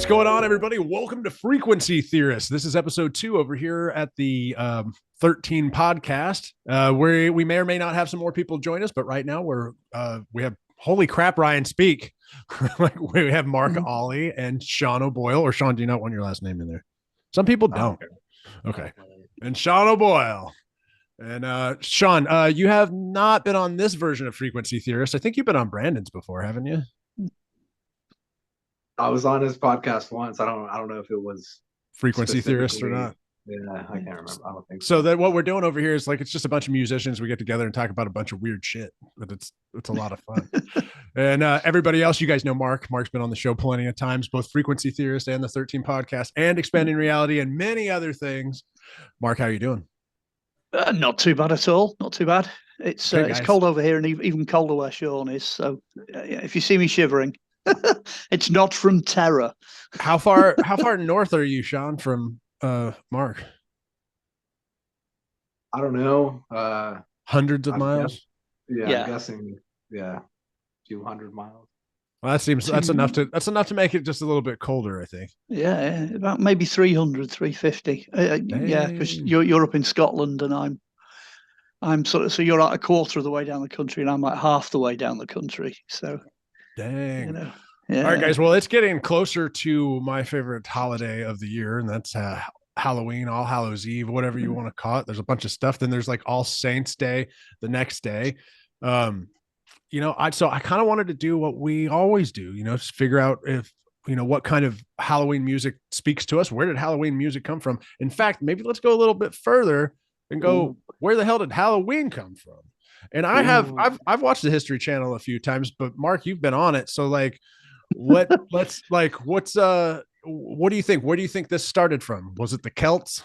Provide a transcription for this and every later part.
What's going on, everybody? Welcome to Frequency Theorists. This is episode 2 over here at the 13 podcast, where we may or may not have some more people join us, but right now we have holy crap, Ryan speak. We have Mark, Olly, and Sean O'Boyle. Or Sean, do you not want your last name in there? Some people don't. Okay. And Sean O'Boyle. And Sean, you have not been on this version of Frequency Theorist. I think you've been on Brandon's before, haven't you? I was on his podcast once. I don't know if it was Frequency Theorist or not. Yeah, I can't remember. I don't think so. So that what we're doing over here is like it's just a bunch of musicians. We get together and talk about a bunch of weird shit, but it's a lot of fun. And everybody else, you guys know Mark. Mark's been on the show plenty of times, both Frequency Theorist and the 13 podcast, and Expanding Reality, and many other things. Mark, how are you doing? Not too bad at all. Not too bad. It's cold over here, and even colder where Sean is. So if you see me shivering, it's not from terror. How far north are you, Sean, from Mark? I don't know. Hundreds of miles? I'm guessing, a few hundred miles. Well, that's enough to make it just a little bit colder, I think. Yeah, about maybe 300, 350. Yeah, because you're up in Scotland and I'm so you're like a quarter of the way down the country and I'm like half the way down the country. So dang. You know, yeah. All right, guys. Well, it's getting closer to my favorite holiday of the year, and that's Halloween, All Hallows Eve, whatever you want to call it. There's a bunch of stuff. Then there's like All Saints Day the next day. I kind of wanted to do what we always do, just figure out if, what kind of Halloween music speaks to us. Where did Halloween music come from? In fact, maybe let's go a little bit further and go, where the hell did Halloween come from? And I've watched the History Channel a few times, but Mark, you've been on it. So what do you think? Where do you think this started from? Was it the Celts?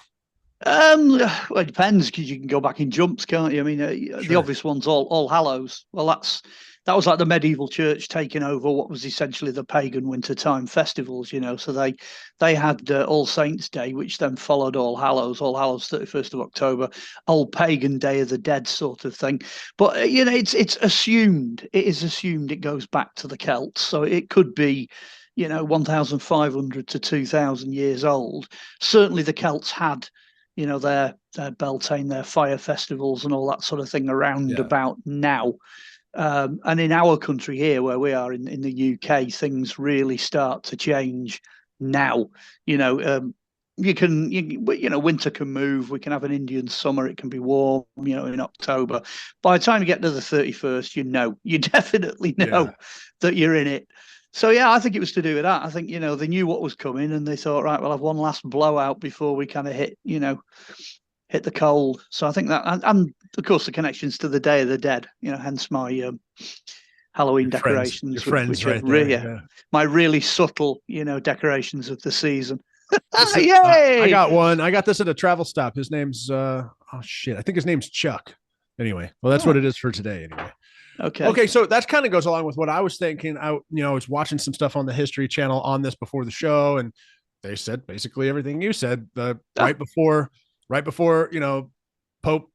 Well, it depends because you can go back in jumps, can't you? I mean, sure. The obvious one's All Hallows. Well, that was like the medieval church taking over what was essentially the pagan wintertime festivals, So they had All Saints Day, which then followed All Hallows 31st of October, Old Pagan Day of the Dead sort of thing. But it's assumed. It is assumed it goes back to the Celts, so it could be 1,500 to 2,000 years old. Certainly, the Celts had their Beltane, their fire festivals and all that sort of thing around about now. And in our country here, where we are in the UK, things really start to change now. Winter can move. We can have an Indian summer. It can be warm, in October. By the time you get to the 31st, you definitely know that you're in it. So, I think it was to do with that. I think, they knew what was coming and they thought, right, we'll have one last blowout before we kind of hit the cold. So I think that, and of course, the connections to the Day of the Dead, hence my Halloween decorations. Your friends right there. My really subtle, decorations of the season. Yay! I got one. I got this at a travel stop. His name's, I think his name's Chuck. Anyway, well, that's what it is for today anyway. Okay, so that kind of goes along with what I was thinking. I was watching some stuff on the History Channel on this before the show, and they said basically everything you said. Right before, Pope.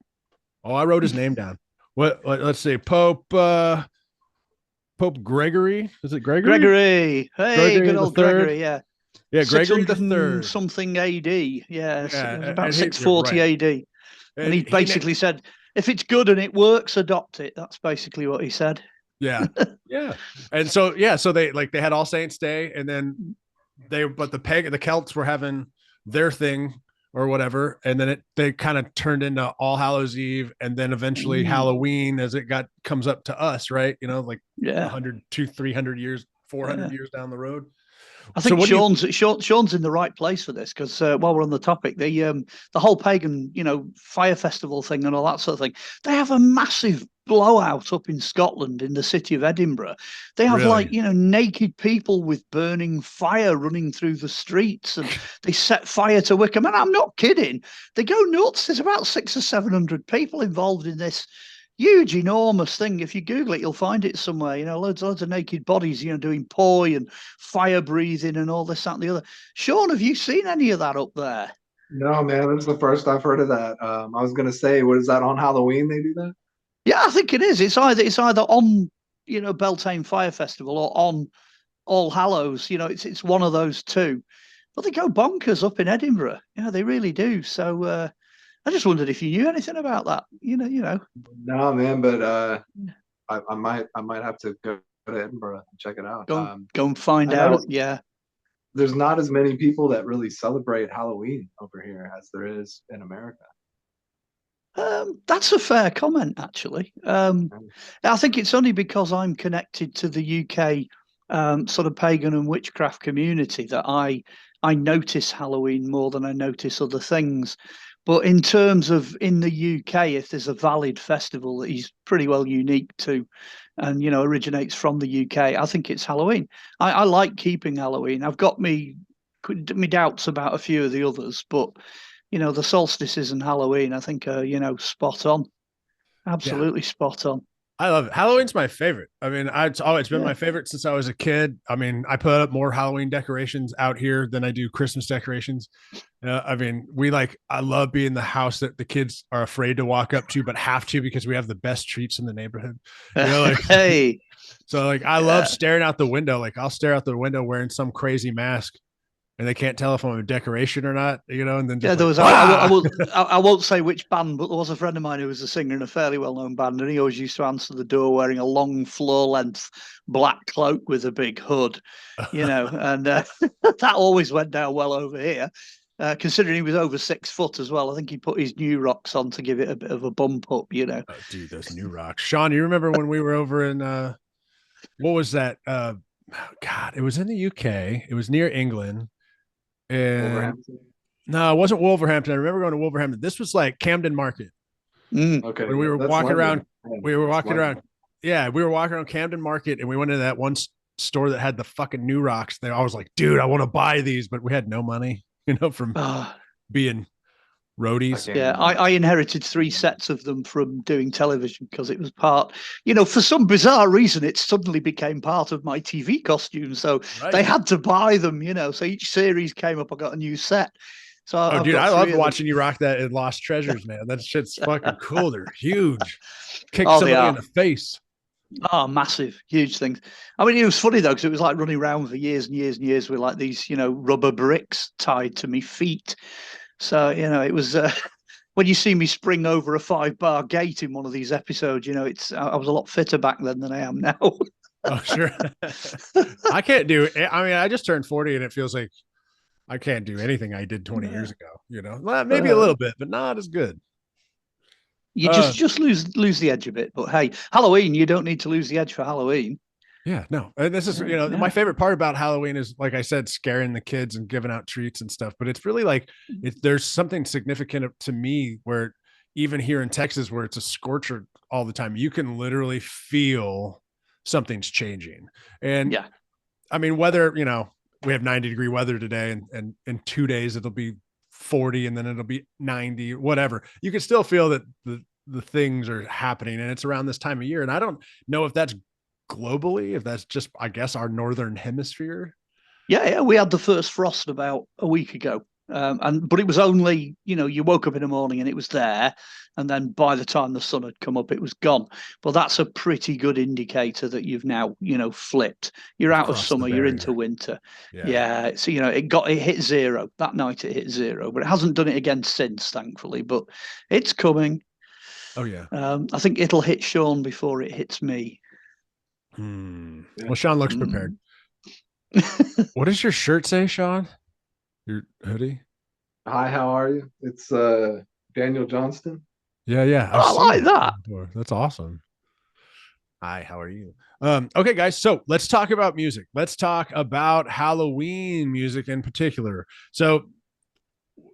Oh, I wrote his name down. Let's see, Pope Gregory. Is it Gregory? Gregory. Hey, Gregory good old Gregory. Yeah. Yeah, Gregory the Third. Something AD. Yeah, about 640 AD. And he basically said, if it's good and it works, adopt it. That's basically what he said. Yeah. Yeah. And so they had All Saints Day, and then the Celts were having their thing or whatever, and then they kind of turned into All Hallows Eve, and then eventually Halloween as it comes up to us, right? 100, 200, 300 years, 400 years down the road. I think Sean's in the right place for this because while we're on the topic, the whole pagan, fire festival thing and all that sort of thing, they have a massive blowout up in Scotland in the city of Edinburgh. They have naked people with burning fire running through the streets, and they set fire to Wickham. And I'm not kidding. They go nuts. There's about 600 or 700 people involved in this huge, enormous thing. If you Google it, you'll find it somewhere. Loads of naked bodies, doing poi and fire breathing and all this, that, and the other. Sean, have you seen any of that up there? No, man, that's the first I've heard of that. I was gonna say, what is that on Halloween? They do that? Yeah, I think it is. It's either on Beltane Fire Festival or on All Hallows. It's one of those two, but they go bonkers up in Edinburgh. They really do. So I just wondered if you knew anything about that. No, man, but I might have to go to Edinburgh and check it out. Go and find I out. noticed Yeah. there's not as many people that really celebrate Halloween over here as there is in America. That's a fair comment, actually. I think it's only because I'm connected to the UK sort of pagan and witchcraft community that I notice Halloween more than I notice other things. But in terms of in the UK, if there's a valid festival that is pretty well unique to, and originates from the UK, I think it's Halloween. I like keeping Halloween. I've got me doubts about a few of the others, but the solstices and Halloween, I think are, spot on. Yeah, Absolutely spot on. I love it. Halloween's my favorite. I mean, it's always been Yeah. my favorite since I was a kid. I mean, I put up more Halloween decorations out here than I do Christmas decorations. I mean, I love being the house that the kids are afraid to walk up to, but have to because we have the best treats in the neighborhood. Hey, So I love staring out the window. Like I'll stare out the window wearing some crazy mask and they can't tell if I'm a decoration or not, and then just there was. ah! I won't say which band, but there was a friend of mine who was a singer in a fairly well-known band, and he always used to answer the door wearing a long floor-length black cloak with a big hood, and that always went down well over here. Considering he was over 6 foot as well, I think he put his new rocks on to give it a bit of a bump up. Oh, dude, those new rocks. Sean, you remember when we were over in what was that? God, it was in the UK. It was near England. And Wolverhampton. no, it wasn't Wolverhampton. I remember going to Wolverhampton. This was like Camden Market. Okay. When we were that's walking London. around, Yeah, we were that's walking London. around. Yeah, we were walking around Camden Market and we went into that one store that had the fucking new rocks there. I was like, dude, I want to buy these, but we had no money, from Ah, being roadies. Okay. yeah, I inherited 3 sets of them from doing television because it was part, for some bizarre reason, it suddenly became part of my TV costume. So Right. they had to buy them, So each series came up, I got a new set. So Oh, I've dude, got I 3 loved of them. watching you rock that in Lost Treasures, man. That shit's fucking cool. They're huge. Kick Oh, they somebody in are. the face. Oh, massive, huge things. I mean, it was funny though, because it was like running around for years and years and years with like these, rubber bricks tied to me feet. So, it was when you see me spring over a 5-bar gate in one of these episodes, I was a lot fitter back then than I am now. Oh, sure. I can't do it. I mean, I just turned 40 and it feels like I can't do anything I did 20 years ago, Well, maybe a little bit, but not as good. You just lose the edge a bit. But hey, Halloween, you don't need to lose the edge for Halloween. Yeah, no. And this is, my favorite part about Halloween is, like I said, scaring the kids and giving out treats and stuff. But it's really like there's something significant to me where even here in Texas, where it's a scorcher all the time, you can literally feel something's changing. And Yeah. I mean, whether, we have 90-degree weather today and in 2 days it'll be 40 and then it'll be 90, whatever. You can still feel that the things are happening and it's around this time of year. And I don't know if that's globally, if that's just, I guess, our northern hemisphere. Yeah, we had the first frost about a week ago. But it was only, you woke up in the morning and it was there. And then by the time the sun had come up, it was gone. But that's a pretty good indicator that you've now, flipped. You're out of summer, you're into winter. Yeah. So, it hit zero. That night it hit zero, but it hasn't done it again since, thankfully. But it's coming. Oh, yeah. I think it'll hit Sean before it hits me. Well, Sean looks prepared. What does your shirt say, Sean? Your hoodie? Hi, how are you? It's Daniel Johnston. Yeah. I like that. That's awesome. Hi, how are you? Okay, guys. So let's talk about music. Let's talk about Halloween music in particular. So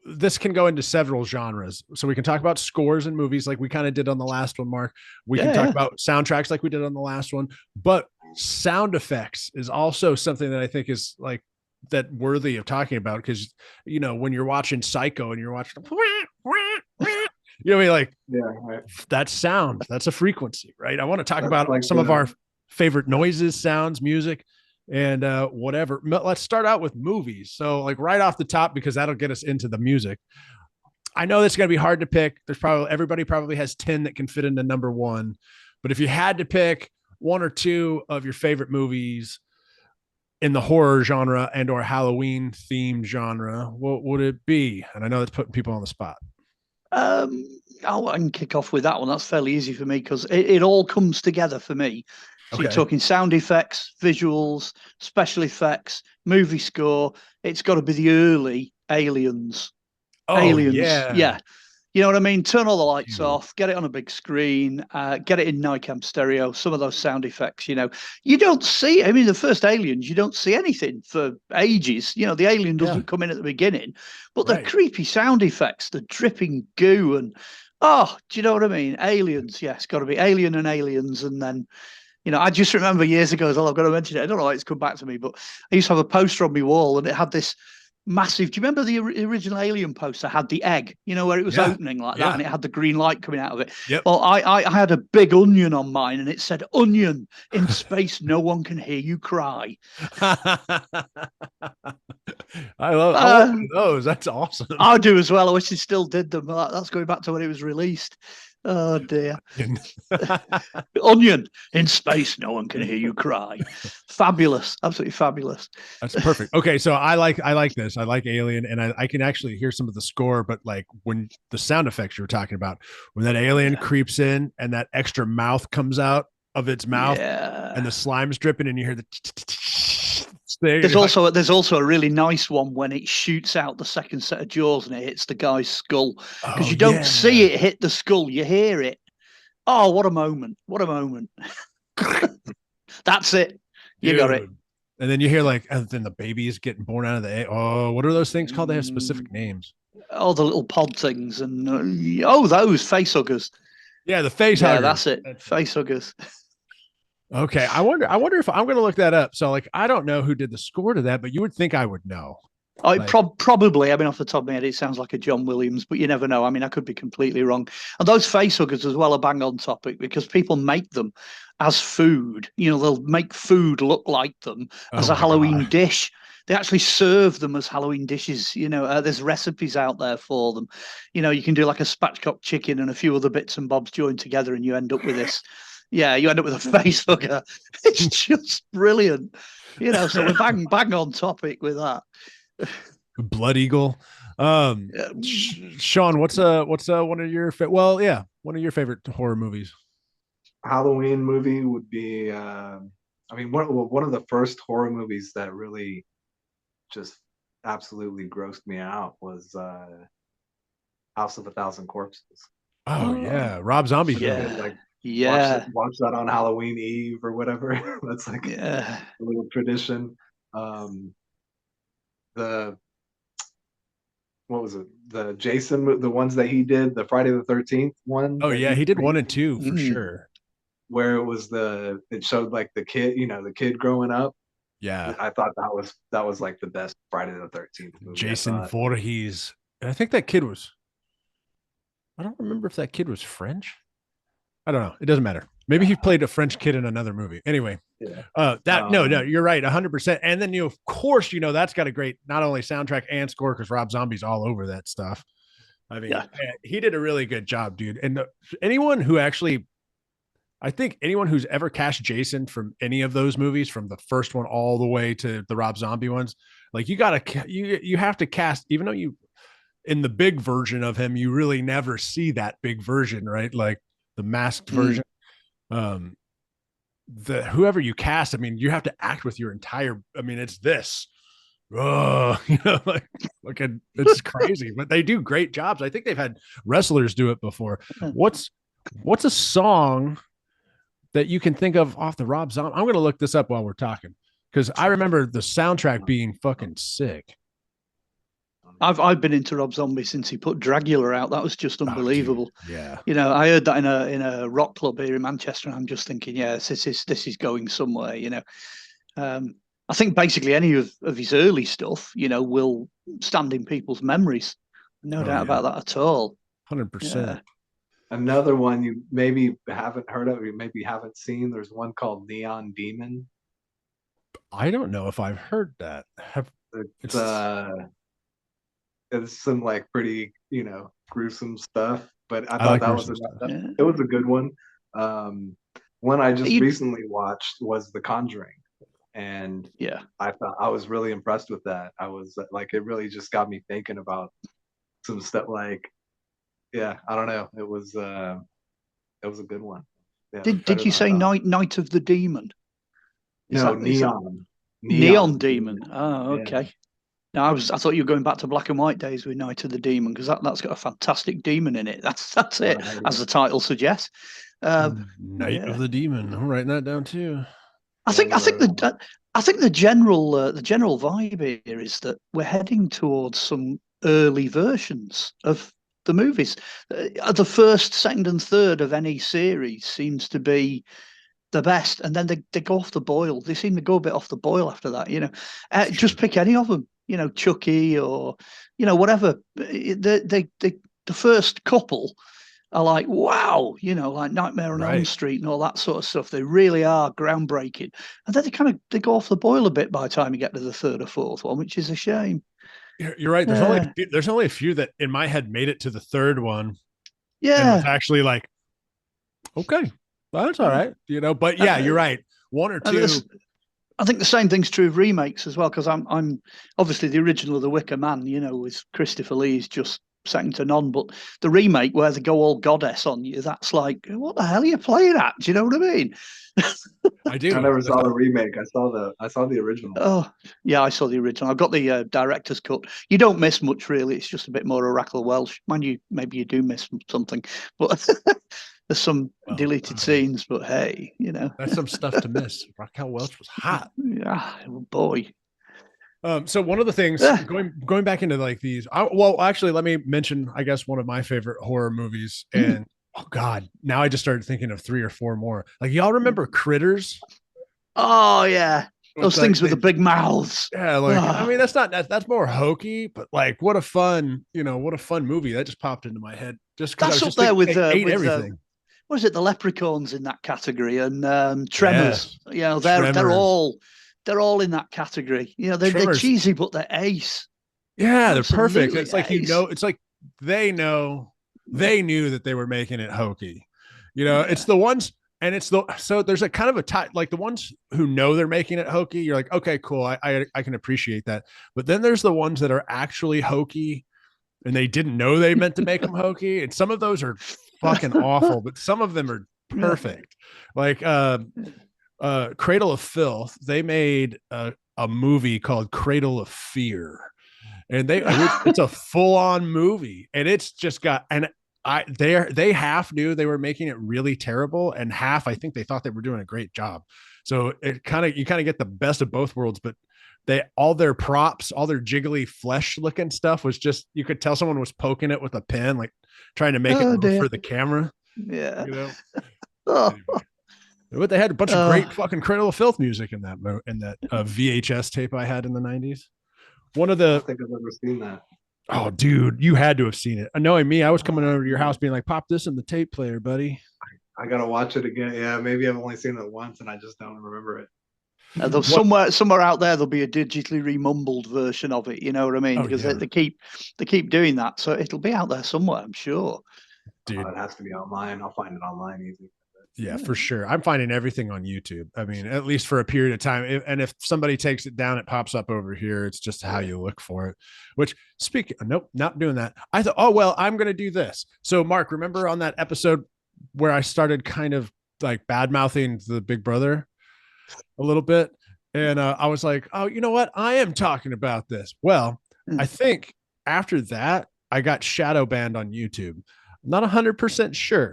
this can go into several genres. So we can talk about scores and movies like we kind of did on the last one, Mark. We can talk about soundtracks like we did on the last one, but sound effects is also something that I think is like that worthy of talking about because, when you're watching Psycho and you're watching, like right. that sound, that's a frequency, right? I want to talk about like some of our favorite noises, sounds, music, and whatever. Let's start out with movies. So like right off the top, because that'll get us into the music. I know that's going to be hard to pick. Everybody probably has 10 that can fit into number one, but if you had to pick one or two of your favorite movies, in the horror genre and or Halloween themed genre, what would it be? And I know that's putting people on the spot. Um, I can kick off with that one. That's fairly easy for me because it all comes together for me. So you're Okay. talking sound effects, visuals, special effects, movie score. It's got to be the early Aliens. Oh Aliens, yeah. yeah. You know what I mean? Turn all the lights Dude. off, get it on a big screen, get it in NICAM stereo, some of those sound effects, you don't see, I mean, the first Aliens, you don't see anything for ages. The alien Yeah. doesn't come in at the beginning, but the Right. creepy sound effects, the dripping goo, and oh, do you know what I mean? Aliens, yes, got to be Alien and Aliens. And then, I just remember years ago as well, I've got to mention it. I don't know why it's come back to me, but I used to have a poster on my wall and it had this massive. Do you remember the original Alien poster had the egg, where it was Yeah. opening like that Yeah. and it had the green light coming out of it? Yep. Well, I had a big onion on mine and it said, "Onion in space, no one can hear you cry." I want Uh, one of those. That's awesome. I do as well. I wish they still did them. That's going back to when it was released. Oh dear. Onion in space, no one can hear you cry. Fabulous, absolutely fabulous. That's perfect. Okay, so I like this. I like Alien, and I can actually hear some of the score, but like when the sound effects you were talking about, when that alien Yeah. creeps in and that extra mouth comes out of its mouth and the Yeah. slime's dripping and you hear the thing, There's you're like, also a really nice one when it shoots out the second set of jaws and it hits the guy's skull because oh you don't yeah, see it hit the skull, you hear it. Oh, what a moment! What a moment! That's it. You got it. dude. And then you hear like, and then the baby is getting born out of the egg. Oh, what are those things called? They have specific names. All the little pod things and those face huggers. Yeah, the face Yeah, huggers. that's it. That's it. Face huggers. Okay, I wonder if I'm going to look that up. So like, I don't know who did the score to that, but you would think I would know. I Like, probably, I mean, off the top of my head, it sounds like a John Williams, but you never know. I mean, I could be completely wrong. And those face huggers as well are bang on topic because people make them as food. They'll make food look like them oh as a my god. Halloween dish. They actually serve them as Halloween dishes. There's recipes out there for them. You can do like a spatchcock chicken and a few other bits and bobs joined together, and you end up with this. Yeah, you end up with a face hugger. It's just brilliant. So we're bang on topic with that. Blood Eagle. Sean, what's one of your well, yeah, one of your favorite horror movies? Halloween movie would be I mean one of the first horror movies that really just absolutely grossed me out was House of a Thousand Corpses. Oh Oh, yeah, Rob Zombie film. And, yeah, like yeah, watch that on Halloween Eve or whatever. That's like yeah. a little tradition. Um, the what was it? The Jason, the ones that he did, the Friday the 13th one Oh that yeah, he he did 1 and 2 for sure. where it showed like the kid, the kid growing up. Yeah, I thought that was like the best Friday the 13th movie. I Jason thought. Voorhees. And I think that kid was. I don't remember if that kid was French. I don't know. It doesn't matter. Maybe he played a French kid in another movie. Anyway, Yeah. that no, you're right, 100%. And then of course, that's got a great not only soundtrack and score because Rob Zombie's all over that stuff. I mean, Yeah. he did a really good job, dude. And anyone who actually, I think anyone who's ever cast Jason from any of those movies, from the first one all the way to the Rob Zombie ones, like you have to cast, even though you in the big version of him, you really never see that big version, right? Like the masked version. Um, the whoever you cast, I mean, you have to act with your entire. I mean, it's this. Oh, it's crazy, but they do great jobs. I think they've had wrestlers do it before. What's a song that you can think of off the Rob Zombie? I'm gonna look this up while we're talking because I remember the soundtrack being fucking sick. I've been into Rob Zombie since he put Dragula out. That was just Oh, dude. unbelievable. Yeah. I heard that in a rock club here in Manchester, and I'm just thinking, yes, this is going somewhere. I think basically any of his early stuff, will stand in people's memories. No doubt about that at all. 100%. Yeah. Another one you maybe haven't heard of, or you maybe haven't seen. There's one called Neon Demon. I don't know if I've heard that. It's it's some like pretty gruesome stuff, but I I thought like that was gruesome stuff. it was a good one. One I just You, recently watched was The Conjuring. And Yeah. I thought I was really impressed with that. I was like, it really just got me thinking about some stuff. Like, yeah, I don't know. It was a good one. Yeah, it was Did better you than I say thought. Night of the Demon? No, Is that Neon Neon Demon. Demon? Oh, Yeah, okay. No, I thought you were going back to black and white days with Night of the Demon, because that's got a fantastic demon in it. That's it, as the title suggests. Night of Yeah, the Demon. I'm writing that down too. I yeah, think you wrote it. I think the general vibe here is that we're heading towards some early versions of the movies. The first, second, and third of any series seems to be the best, and then they go off the boil. They seem to go a bit off the boil after that. Just pick any of them. Chucky or whatever. The first couple are like, wow, like Nightmare on Elm Right. Street and all that sort of stuff. They really are groundbreaking, and then they go off the boil a bit by the time you get to the third or fourth one, which is a shame. You're right. Yeah, There's only a few that in my head made it to the third one and was yeah. actually like, okay, well, that's all Uh, right, But yeah, uh, you're right. One or two. I think the same thing's true of remakes as well, because I'm obviously the original of The Wicker Man, with Christopher Lee is just second to none. But the remake where they go all goddess on you, that's like, what the hell are you playing at? Do you know what I mean? I I do. never saw the remake. I saw the original. Oh, yeah, I saw the original. I've got the director's cut. You don't miss much, really. It's just a bit more Oracle Welsh. Mind you, maybe you do miss something, but there's some Well, deleted scenes. But hey, that's some stuff to miss. Raquel Welch was hot. yeah, oh boy. So one of the things Yeah. going back into like these, well, actually, let me mention, I guess, one of my favorite horror movies. Mm. And oh God, now I just started thinking of three or four more. Like y'all remember Critters? Oh yeah, With those things with the big mouths. yeah, like I Oh, mean, that's more hokey, but like what a fun, what a fun movie that just popped into my head just because I that's was up just there thinking with they ate everything. what is it? The Leprechauns in that category, and Tremors. Yes, They're Tremors, all in that category. They're Tremors. cheesy, but they're ace. Yeah, they're perfect. Absolutely It's like ace. it's like they know they knew that they were making it hokey. It's Yeah. the ones and it's the so there's a kind of a tie like the ones who know they're making it hokey, you're like, okay, cool. I can appreciate that. But then there's the ones that are actually hokey and they didn't know they meant to make them hokey. And some of those are fucking awful, but some of them are Yeah. perfect. Like Cradle of Filth, they made a movie called Cradle of Fear and it's a full-on movie and it's just got and they half knew they were making it really terrible and half I think they thought they were doing a great job, so you kind of get the best of both worlds. But they all their props, all their jiggly flesh looking stuff was just, you could tell someone was poking it with a pen, like trying to make it Oh move dear. for the camera, Yeah. you know Oh, anyway. But they had a bunch of uh, great fucking Cradle of Filth music in that VHS tape I had in the 90s. One of I the don't think I've ever seen that. Oh, dude, you had to have seen it. Knowing me, I was coming Oh, over to your house being like, pop this in the tape player, buddy. I gotta watch it again. Yeah, maybe I've only seen it once and I just don't remember it. there'll What? somewhere out there there'll be a digitally remumbled version of it. You know what I mean? Oh, Because yeah, they keep doing that, so it'll be out there somewhere, I'm sure. dude. It has to be online. I'll find it online easy. Yeah, Yeah. for sure. I'm finding everything on YouTube. I mean, at least for a period of time. And if somebody takes it down, it pops up over here. It's just how you look for it. Which, nope, not doing that. I thought, oh, well, I'm going to do this. So, Mark, remember on that episode where I started kind of like bad mouthing the Big Brother a little bit? And I was like, oh, you know what? I am talking about this. Well, I think after that, I got shadow banned on YouTube. I'm not 100% sure,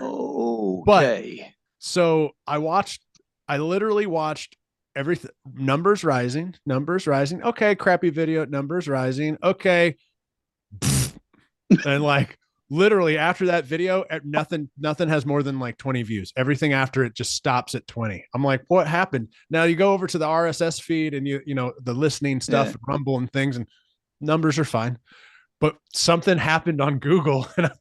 but Okay. so I literally watched everything. Numbers rising. Okay, crappy video. Numbers rising. Okay. And like literally after that video, nothing has more than like 20 views. Everything after it just stops at 20. I'm like, what happened? Now you go over to the RSS feed and the listening stuff, Yeah. Rumble and things, and numbers are fine. But something happened on Google, and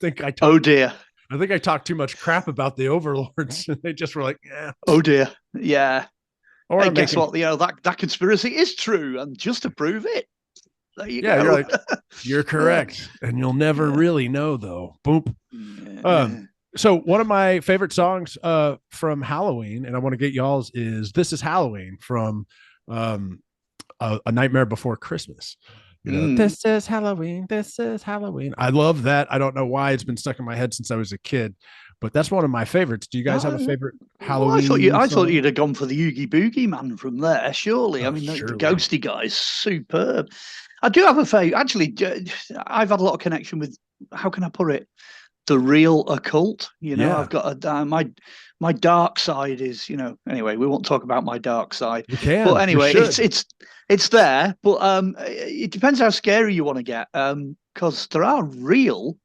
Oh dear. I think I talked too much crap about the overlords, and they just were like, "Yeah." Oh dear. Yeah. Or Hey, I'm guess making, what? That conspiracy is true, and just to prove it, there you yeah, you're go. like, you're correct, and you'll never Yeah. really know though. Boop. Yeah. So one of my favorite songs from Halloween, and I want to get y'all's, is "This Is Halloween" from um, a Nightmare Before Christmas. You know, this is Halloween. This is Halloween. I love that. I don't know why it's been stuck in my head since I was a kid, but that's one of my favorites. Do you guys have a favorite Well, Halloween I thought you'd song? have gone for the Oogie Boogie Man from there. Surely, I Oh, mean, the surely. Ghosty guy is superb. I do have a favorite. Actually, I've had a lot of connection with. How can I put it? The real occult. You know, Yeah, I've got my dark side is. You know, anyway, we won't talk about my dark side. we But can. We anyway, should. it's there. But it depends how scary you want to get. Because there are real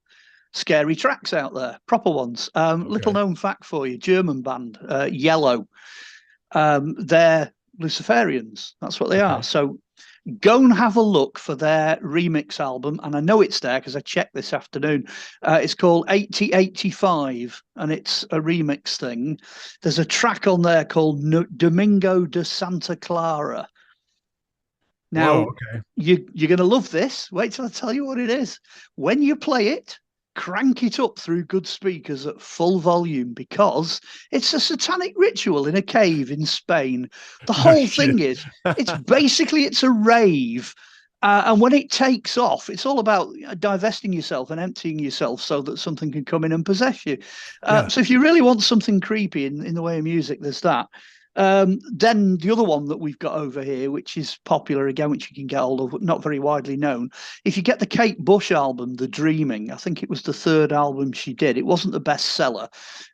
scary tracks out there, proper ones. Little Okay. known fact for you: German band, Yellow. They're Luciferians. That's what they are. Okay. So go and have a look for their remix album. And I know it's there because I checked this afternoon. It's called 8085 and it's a remix thing. There's a track on there called Domingo de Santa Clara. Whoa. Now, Okay. you're going to love this. Wait till I tell you what it is. When you play it, crank it up through good speakers at full volume because it's a satanic ritual in a cave in Spain. The No whole thing shit. is, it's a rave. And when it takes off, it's all about divesting yourself and emptying yourself so that something can come in and possess you. Yeah. So if you really want something creepy in the way of music, there's that. Then the other one that we've got over here, which is popular again, which you can get hold of, not very widely known. If you get the Kate Bush album, The Dreaming, I think it was the third album she did. It wasn't the bestseller.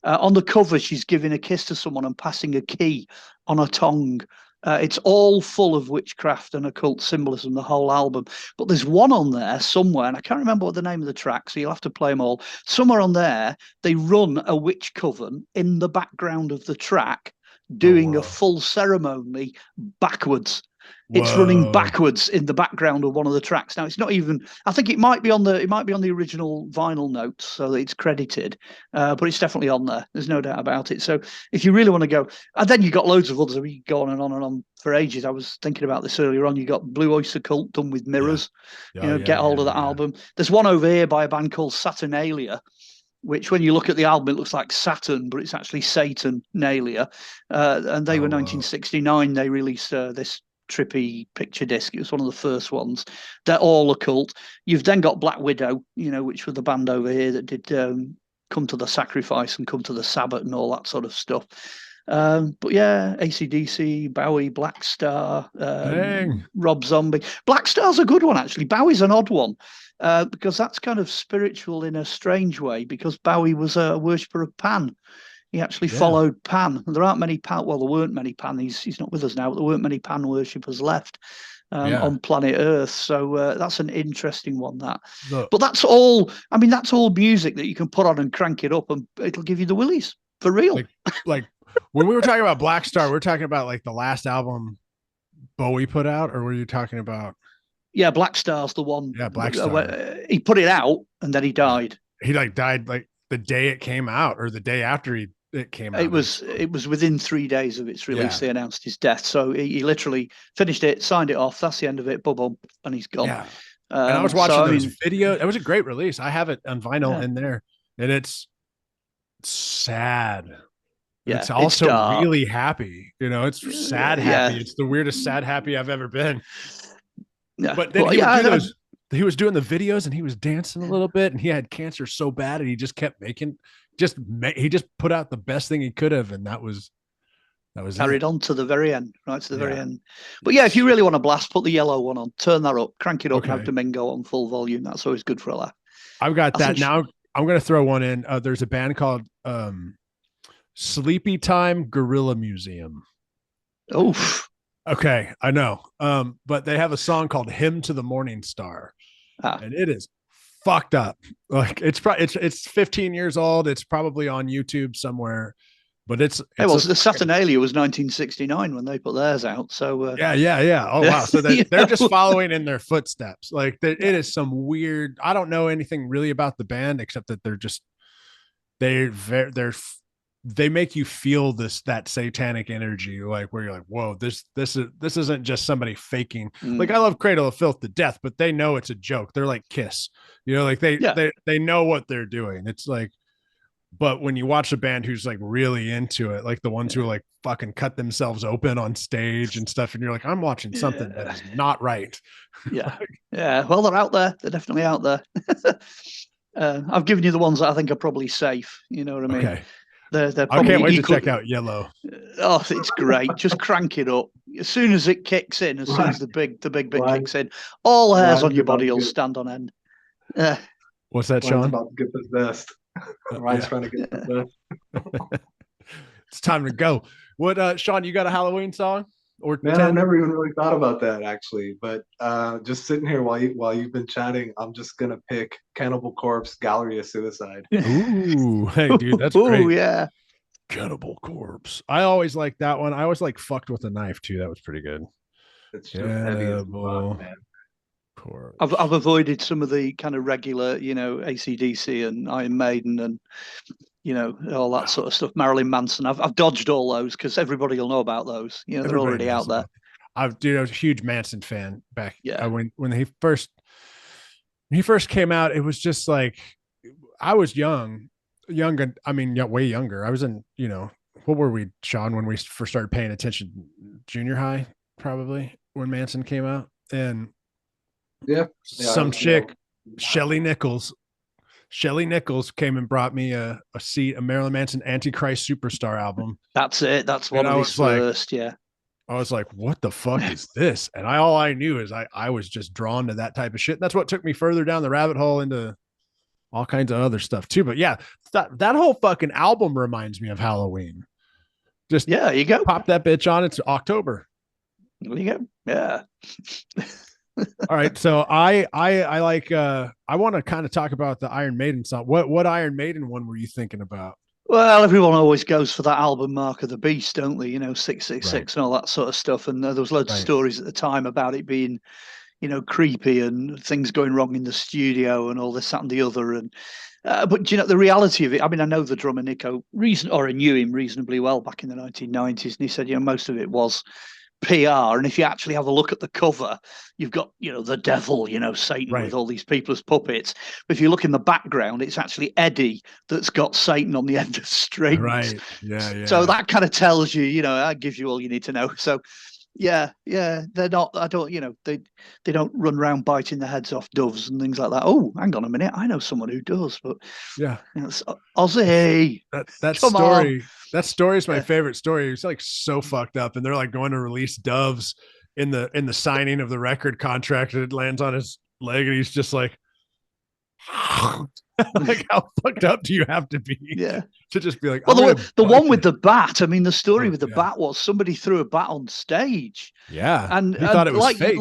On the cover, she's giving a kiss to someone and passing a key on a tongue. It's all full of witchcraft and occult symbolism, the whole album. But there's one on there somewhere, and I can't remember what the name of the track, so you'll have to play them all. Somewhere on there, they run a witch coven in the background of the track Oh, doing a whoa. full ceremony backwards. It's running Whoa. backwards in the background of one of the tracks. Now it's not even. I think it might be on the original vinyl notes, so that it's credited, but it's definitely on there. There's no doubt about it. So if you really want to go, and then you got loads of others. We go on and on and on for ages. I was thinking about this earlier on. You got Blue Oyster Cult done with Yeah. mirrors. You Oh, know, yeah. get hold Yeah. of that Yeah. album. There's one over here by a band called Saturnalia, which when you look at the album, it looks like Saturn, but it's actually Satan Nalia. And they were Oh, whoa. 1969. They released this trippy picture disc. It was one of the first ones. They're all occult. You've then got Black Widow, you know, which was the band over here that did Come to the Sacrifice and Come to the Sabbath and all that sort of stuff. But yeah, AC/DC, Bowie, Black Star, Dang. Rob Zombie. Black Star's a good one, actually. Bowie's an odd one because that's kind of spiritual in a strange way because Bowie was a worshipper of Pan. He actually Yeah. followed Pan. There aren't many Pan. Well, there weren't many Pan. He's not with us now. But there weren't many Pan worshippers left Yeah. on planet Earth. So that's an interesting one. That, The but that's all. I mean, that's all music that you can put on and crank it up, and it'll give you the willies for real. like when we were talking about Black Star, we're talking about like the last album Bowie put out, or were you talking about? Yeah, Black Star's the one. Yeah, Black Star. He put it out and then he Yeah. died. He like died like the day it came out, or the day after it came It out. was it was within 3 days of its release Yeah. they announced his death. So he literally finished it, signed it off. That's the end of it. Boom, boom, and he's gone. Yeah. And I was So watching I those mean, videos. It was a great release. I have it on vinyl yeah, in there, and it's sad. But yeah, it's it's also dark. really happy. You know, it's sad happy. Yeah, It's the weirdest sad happy I've ever been. yeah, But then but he would yeah, do those. He was doing the videos and he was dancing a little bit, and he had cancer so bad, and he just kept making. He just put out the best thing he could have, and that was carried it. on to the very end, right to the very Yeah. end. But yeah, if you really want to blast, put the yellow one on, turn that up, crank it up, and have Okay. Domingo on full volume. That's always good for a laugh. I've got I that think. now. I'm going to throw one in. There's a band called Sleepy Time Gorilla Museum. Oh, Okay, I know. But they have a song called "Hymn to the Morning Star," ah, and it is fucked up. Like it's 15 years old. It's probably on YouTube somewhere, but hey, it's well, a the fucking Saturnalia was 1969 when they put theirs out. So yeah. Oh yeah, wow. So they're yeah, just following in their footsteps. Like it is some weird. I don't know anything really about the band except that they're just they're they make you feel that satanic energy, like where you're like, whoa, this isn't just somebody faking. Like I mm, love Cradle of Filth to death, but they know it's a joke. They're like Kiss, you know, like yeah, they know what they're doing. It's like, but when you watch a band who's like really into it, like the ones who are yeah. like fucking cut themselves open on stage and stuff, and you're like, I'm watching something that is not right. Yeah. Yeah. Well, they're out there. They're definitely out there. I've given you the ones that I think are probably safe. You know what I mean? Okay. They're I probably can't wait to equal. check out Yellow. Oh, it's great. Just crank it up. As soon as it kicks in, as soon as the big bit kicks in, all hairs on your body will stand on end. What's that, Ryan's Sean? about to get possessed. Ryan's trying to get possessed. It's time to go. What, Sean, you got a Halloween song? Or Man, 10? I've never even really thought about that actually. But just sitting here while you've been chatting, I'm just gonna pick Cannibal Corpse, Gallery of Suicide. Ooh, hey, dude, that's Ooh, great. yeah. Cannibal Corpse. I always like that one. I always like Fucked with a Knife too. That was pretty good. It's just heavy as fuck, man. Corpse. I've avoided some of the kind of regular, AC/DC and Iron Maiden and all that sort of stuff. Marilyn Manson. I've dodged all those because everybody will know about those. They're Everybody already out there. I was a huge Manson fan back. Yeah. When he first came out, it was just like I was young. I mean, yeah, way younger. I was in, what were we, Sean, when we first started paying attention? Junior high, probably, when Manson came out. And some chick, Shelly Nichols came and brought me a Marilyn Manson Antichrist Superstar album. That's it. That's one of his first, yeah. I was like, what the fuck is this? And all I knew is I was just drawn to that type of shit. And that's what took me further down the rabbit hole into all kinds of other stuff too. But yeah, that whole fucking album reminds me of Halloween. Just you go. Pop that bitch on. It's October. There you go. Yeah. All right. So I like I want to kind of talk about the Iron Maiden song. What Iron Maiden one were you thinking about? Well, everyone always goes for that album Mark of the Beast, don't they? 666 Right. and all that sort of stuff. And there was loads of stories at the time about it being creepy and things going wrong in the studio and all this, that, and the other. And but the reality of it, I mean, I know the drummer Nico I knew him reasonably well back in the 1990s, and he said, most of it was PR. And if you actually have a look at the cover, you've got, the devil, Satan with all these people as puppets. But if you look in the background, it's actually Eddie that's got Satan on the end of strings. Right. Yeah. So that kind of tells you, that gives you all you need to know. So yeah, they're not. I don't. They don't run around biting the heads off doves and things like that. Oh, hang on a minute, I know someone who does. But yeah, Ozzy. That story is my favorite story. It's like so fucked up, and they're like going to release doves in the signing of the record contract, and it lands on his leg, and he's just like. Like, how fucked up do you have to be to just be like, well, the one with the bat, I mean, the story with the bat was somebody threw a bat on stage, and he thought it was fake.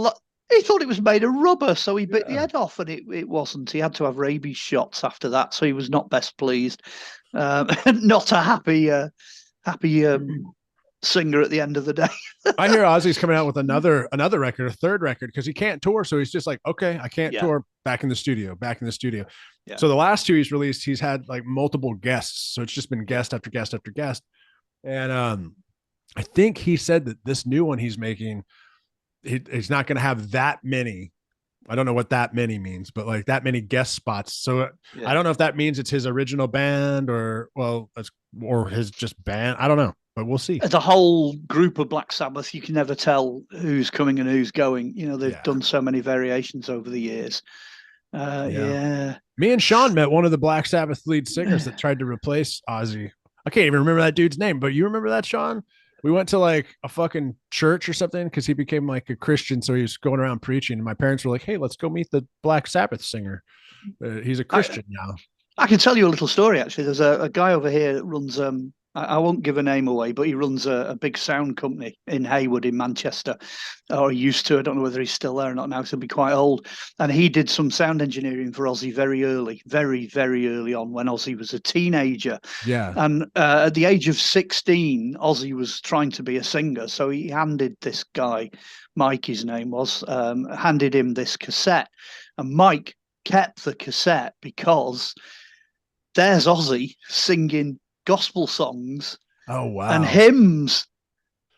He thought it was made of rubber, so he bit the head off, and it wasn't. He had to have rabies shots after that, so he was not best pleased. Not a happy singer at the end of the day. I hear Ozzy's coming out with another record, a third record, because he can't tour. So he's just like, okay, I can't tour. Back in the studio. Yeah. So the last two he's released, he's had like multiple guests. So it's just been guest after guest after guest. And I think he said that this new one he's making, he's not going to have that many. I don't know what that many means, but like that many guest spots. So I don't know if that means it's his original band or his just band. I don't know. But we'll see. The whole group of Black Sabbath, you can never tell who's coming and who's going. They've done so many variations over the years. Me and Sean met one of the Black Sabbath lead singers that tried to replace Ozzy. I can't even remember that dude's name, but you remember that, Sean? We went to like a fucking church or something because he became like a Christian. So he was going around preaching. And my parents were like, hey, let's go meet the Black Sabbath singer. He's a Christian now. I can tell you a little story, actually. There's a guy over here that runs I won't give a name away, but he runs a big sound company in Haywood in Manchester, or he used to. I don't know whether he's still there or not now, because he'll be quite old. And he did some sound engineering for Ozzy very early, very, very early on when Ozzy was a teenager. Yeah. And at the age of 16, Ozzy was trying to be a singer. So he handed this guy, Mike, his name was, handed him this cassette. And Mike kept the cassette because there's Ozzy singing gospel songs and hymns,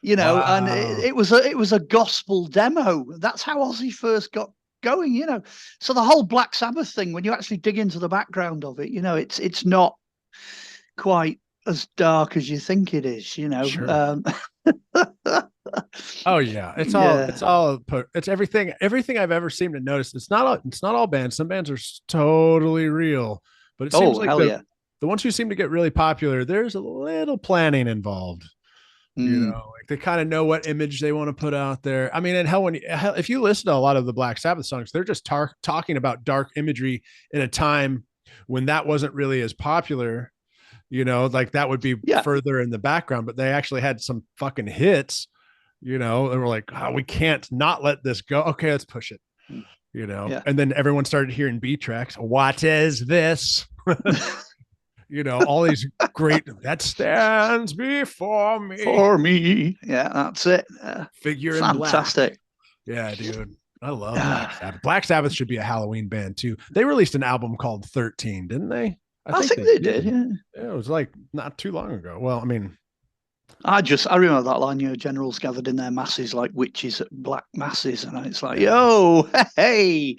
and it was a gospel demo. That's how Ozzy first got going, so the whole Black Sabbath thing, when you actually dig into the background of it, it's not quite as dark as you think it is, you know. Sure. Oh yeah, Yeah. it's everything I've ever seemed to notice. It's not all bands. Some bands are totally real, but it seems Oh, like hell the yeah. the ones who seem to get really popular, there's a little planning involved. Mm. Like they kind of know what image they want to put out there. I mean, and hell, if you listen to a lot of the Black Sabbath songs, they're just talking about dark imagery in a time when that wasn't really as popular. Like that would be Yeah. further in the background, but they actually had some fucking hits. And we're like, oh, we can't not let this go. Okay, let's push it. Mm. Yeah. And then everyone started hearing B tracks. What is this? All these great that stands before me. For me. Yeah, that's it. Figure in black. Fantastic. Yeah, dude. I love Black Sabbath. Black Sabbath should be a Halloween band too. They released an album called 13, didn't they? I I think think they they did. did. Yeah. Yeah, it was like not too long ago. Well, I mean, I remember that line, generals gathered in their masses like witches at black masses. And it's like, yeah, yo, hey,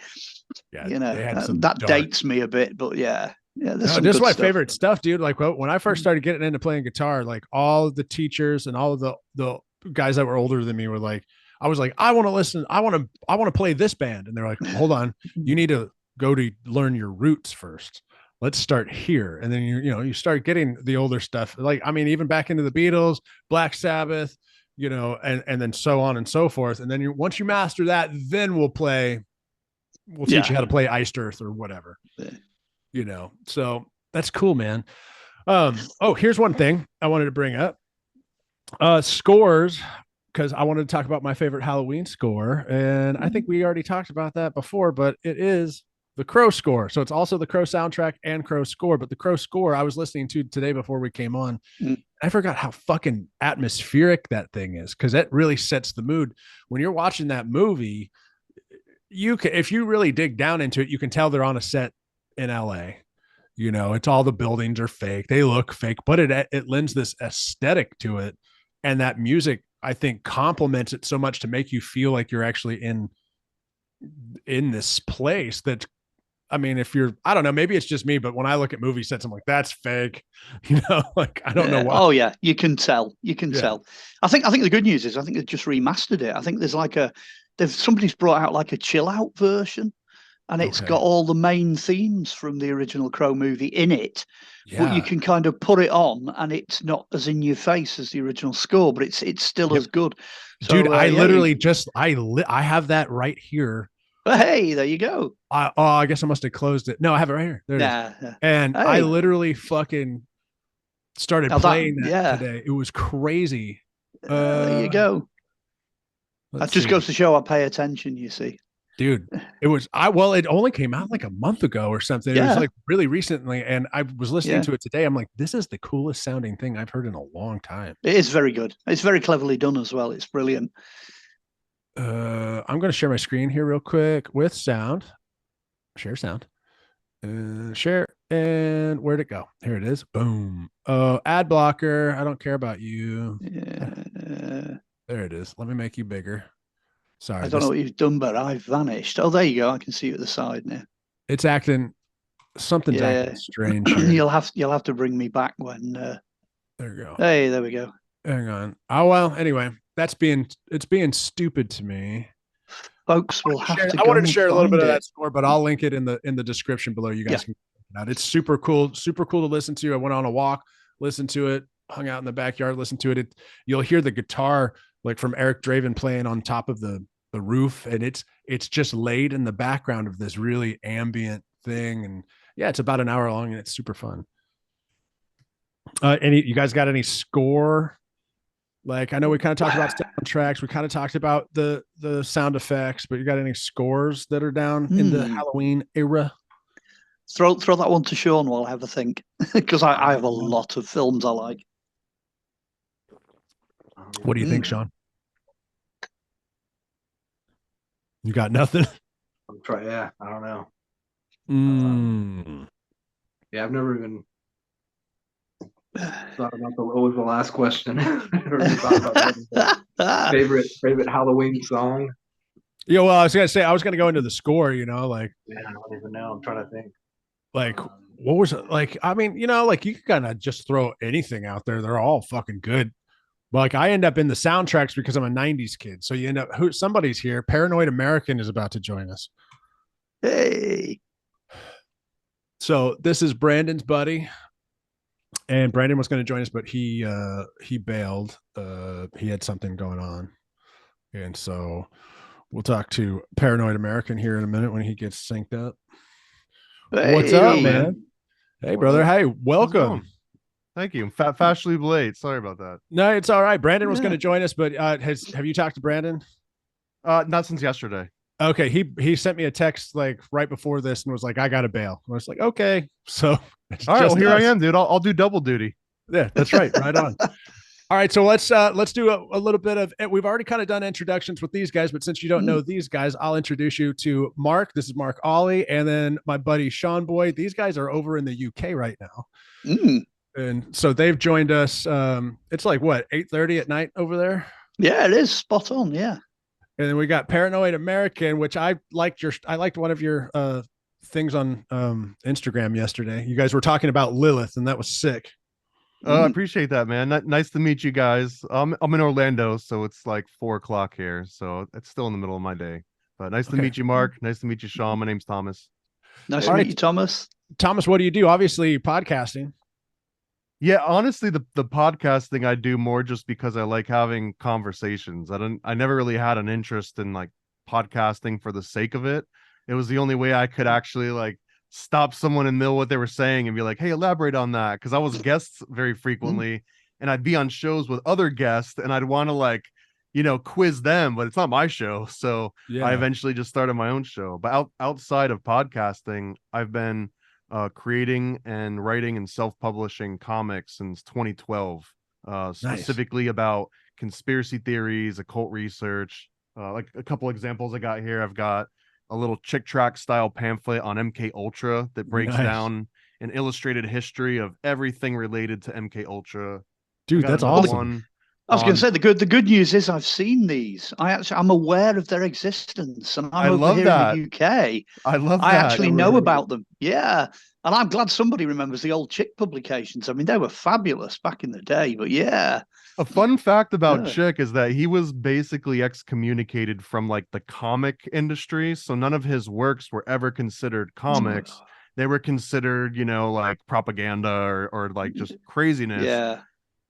yeah, they had some that dark. dates me a bit, but yeah, there's No, some this is good my stuff. favorite stuff, dude. Like when I first started getting into playing guitar, like all the teachers and all of the guys that were older than me were like, I was like, I want to listen, I want to play this band, and they're like, hold on, you need to go to learn your roots first. Let's start here, and then you start getting the older stuff. Like I mean, even back into the Beatles, Black Sabbath, and then so on and so forth. And then once you master that, then we'll teach you how to play Iced Earth or whatever. So that's cool, man. Here's one thing I wanted to bring up. Scores, because I wanted to talk about my favorite Halloween score. And I think we already talked about that before, but it is the Crow score. So it's also the Crow soundtrack and Crow score. But the Crow score I was listening to today before we came on. I forgot how fucking atmospheric that thing is, because that really sets the mood. When you're watching that movie, if you really dig down into it, you can tell they're on a set in LA. It's all the buildings are fake. They look fake, but it lends this aesthetic to it. And that music, I think, complements it so much to make you feel like you're actually in this place that, I mean, I don't know, maybe it's just me, but when I look at movie sets, I'm like, that's fake. Like, I don't know why. Oh yeah, you can tell. You can Yeah. tell. I think the good news is I think they've just remastered it. I think there's somebody's brought out like a chill out version, and it's got all the main themes from the original Crow movie in it. Yeah. But you can kind of put it on, and it's not as in your face as the original score, but it's still as good. So, dude, I literally I have that right here. Hey, there you go. I guess I must have closed it. No, I have it right here. There it is. And hey. I literally fucking started playing that today. It was crazy. There you go. That just goes to show I pay attention, you see. Dude, it only came out like a month ago or something. It was like really recently, and I was listening to it today. I'm like, this is the coolest sounding thing I've heard in a long time. It is very good. It's very cleverly done as well. It's brilliant. I'm going to share my screen here real quick with sound. Share sound. Share. And where'd it go? Here it is. Boom. Ad blocker. I don't care about you. There it is. Let me make you bigger. Sorry. I don't know what you've done, but I've vanished. Oh, there you go. I can see you at the side now. It's acting acting strange here. You'll have to bring me back when there you go. Hey, there we go. Hang on. Oh well, anyway, it's being stupid to me. Folks will have to. I wanted to share a little bit of that score, but I'll link it in the description below. You guys can check it out. It's super cool to listen to. I went on a walk, listened to it, hung out in the backyard, listened to it. You'll hear the guitar like from Eric Draven playing on top of the roof, and it's just laid in the background of this really ambient thing. And yeah, it's about an hour long and it's super fun. You guys got any score? Like, I know we kind of talked about soundtracks. We kind of talked about the sound effects, but you got any scores that are down in the Halloween era? Throw that one to Sean while I have a think, because I have a lot of films I like. What do you think, Sean? You got nothing? I'm trying. Yeah, I don't know. Yeah, I've never even thought about what was the last question. favorite Halloween song. Yeah, well, I was gonna go into the score. Like, yeah, I don't even know. I'm trying to think. Like, what was it like? I mean, like you can kind of just throw anything out there. They're all fucking good. But like I end up in the soundtracks because I'm a 90s kid. So you end up somebody's here. Paranoid American is about to join us. Hey. So this is Brandon's buddy. And Brandon was going to join us, but he bailed. He had something going on. And so we'll talk to Paranoid American here in a minute when he gets synced up. What's up, Hey. man? Hey, brother. Hey, welcome. Thank you. Fashionably late. Sorry about that. No, it's all right. Brandon was going to join us, but have you talked to Brandon? Not since yesterday. Okay, he sent me a text like right before this and was like, "I got to bail." I was like, "Okay." So, all right, well, here I am, dude. I'll do double duty. Yeah, that's right. Right on. All right, so let's do a little bit of. We've already kind of done introductions with these guys, but since you don't know these guys, I'll introduce you to Mark. This is Mark Olly, and then my buddy Sean Boyd. These guys are over in the UK right now, and so they've joined us. It's like what 8:30 at night over there. Yeah, it is spot on. Yeah. And then we got Paranoid American, which I liked one of your things on Instagram yesterday. You guys were talking about Lilith, and that was sick. I appreciate that, man. Nice to meet you guys. I'm in Orlando, so it's like 4:00 here, so it's still in the middle of my day. But nice to meet you, Mark. Nice to meet you, Sean. My name's Thomas. Nice to meet you, Thomas. Thomas, what do you do? Obviously, podcasting. Yeah, honestly, the podcasting I do more just because I like having conversations. I never really had an interest in like podcasting for the sake of it. It was the only way I could actually like stop someone in the middle of what they were saying and be like, hey, elaborate on that. Because I was guests very frequently and I'd be on shows with other guests and I'd want to like, quiz them, but it's not my show. So I eventually just started my own show. But outside of podcasting, I've been creating and writing and self-publishing comics since 2012, specifically about conspiracy theories, occult research. Like a couple examples I got here. I've got a little chick tract style pamphlet on MK Ultra that breaks down an illustrated history of everything related to MK Ultra. Dude, that's awesome. I was going to say the good news is I've seen these. I'm aware of their existence, and I'm over here in the UK. I love that. I actually know about them. Yeah, and I'm glad somebody remembers the old Chick publications. I mean, they were fabulous back in the day. But yeah, a fun fact about Chick is that he was basically excommunicated from like the comic industry, so none of his works were ever considered comics. They were considered, like propaganda or like just craziness. Yeah.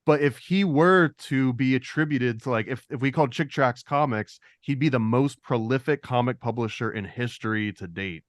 But if he were to be attributed to like, if we called Chick Tracts Comics, he'd be the most prolific comic publisher in history to date.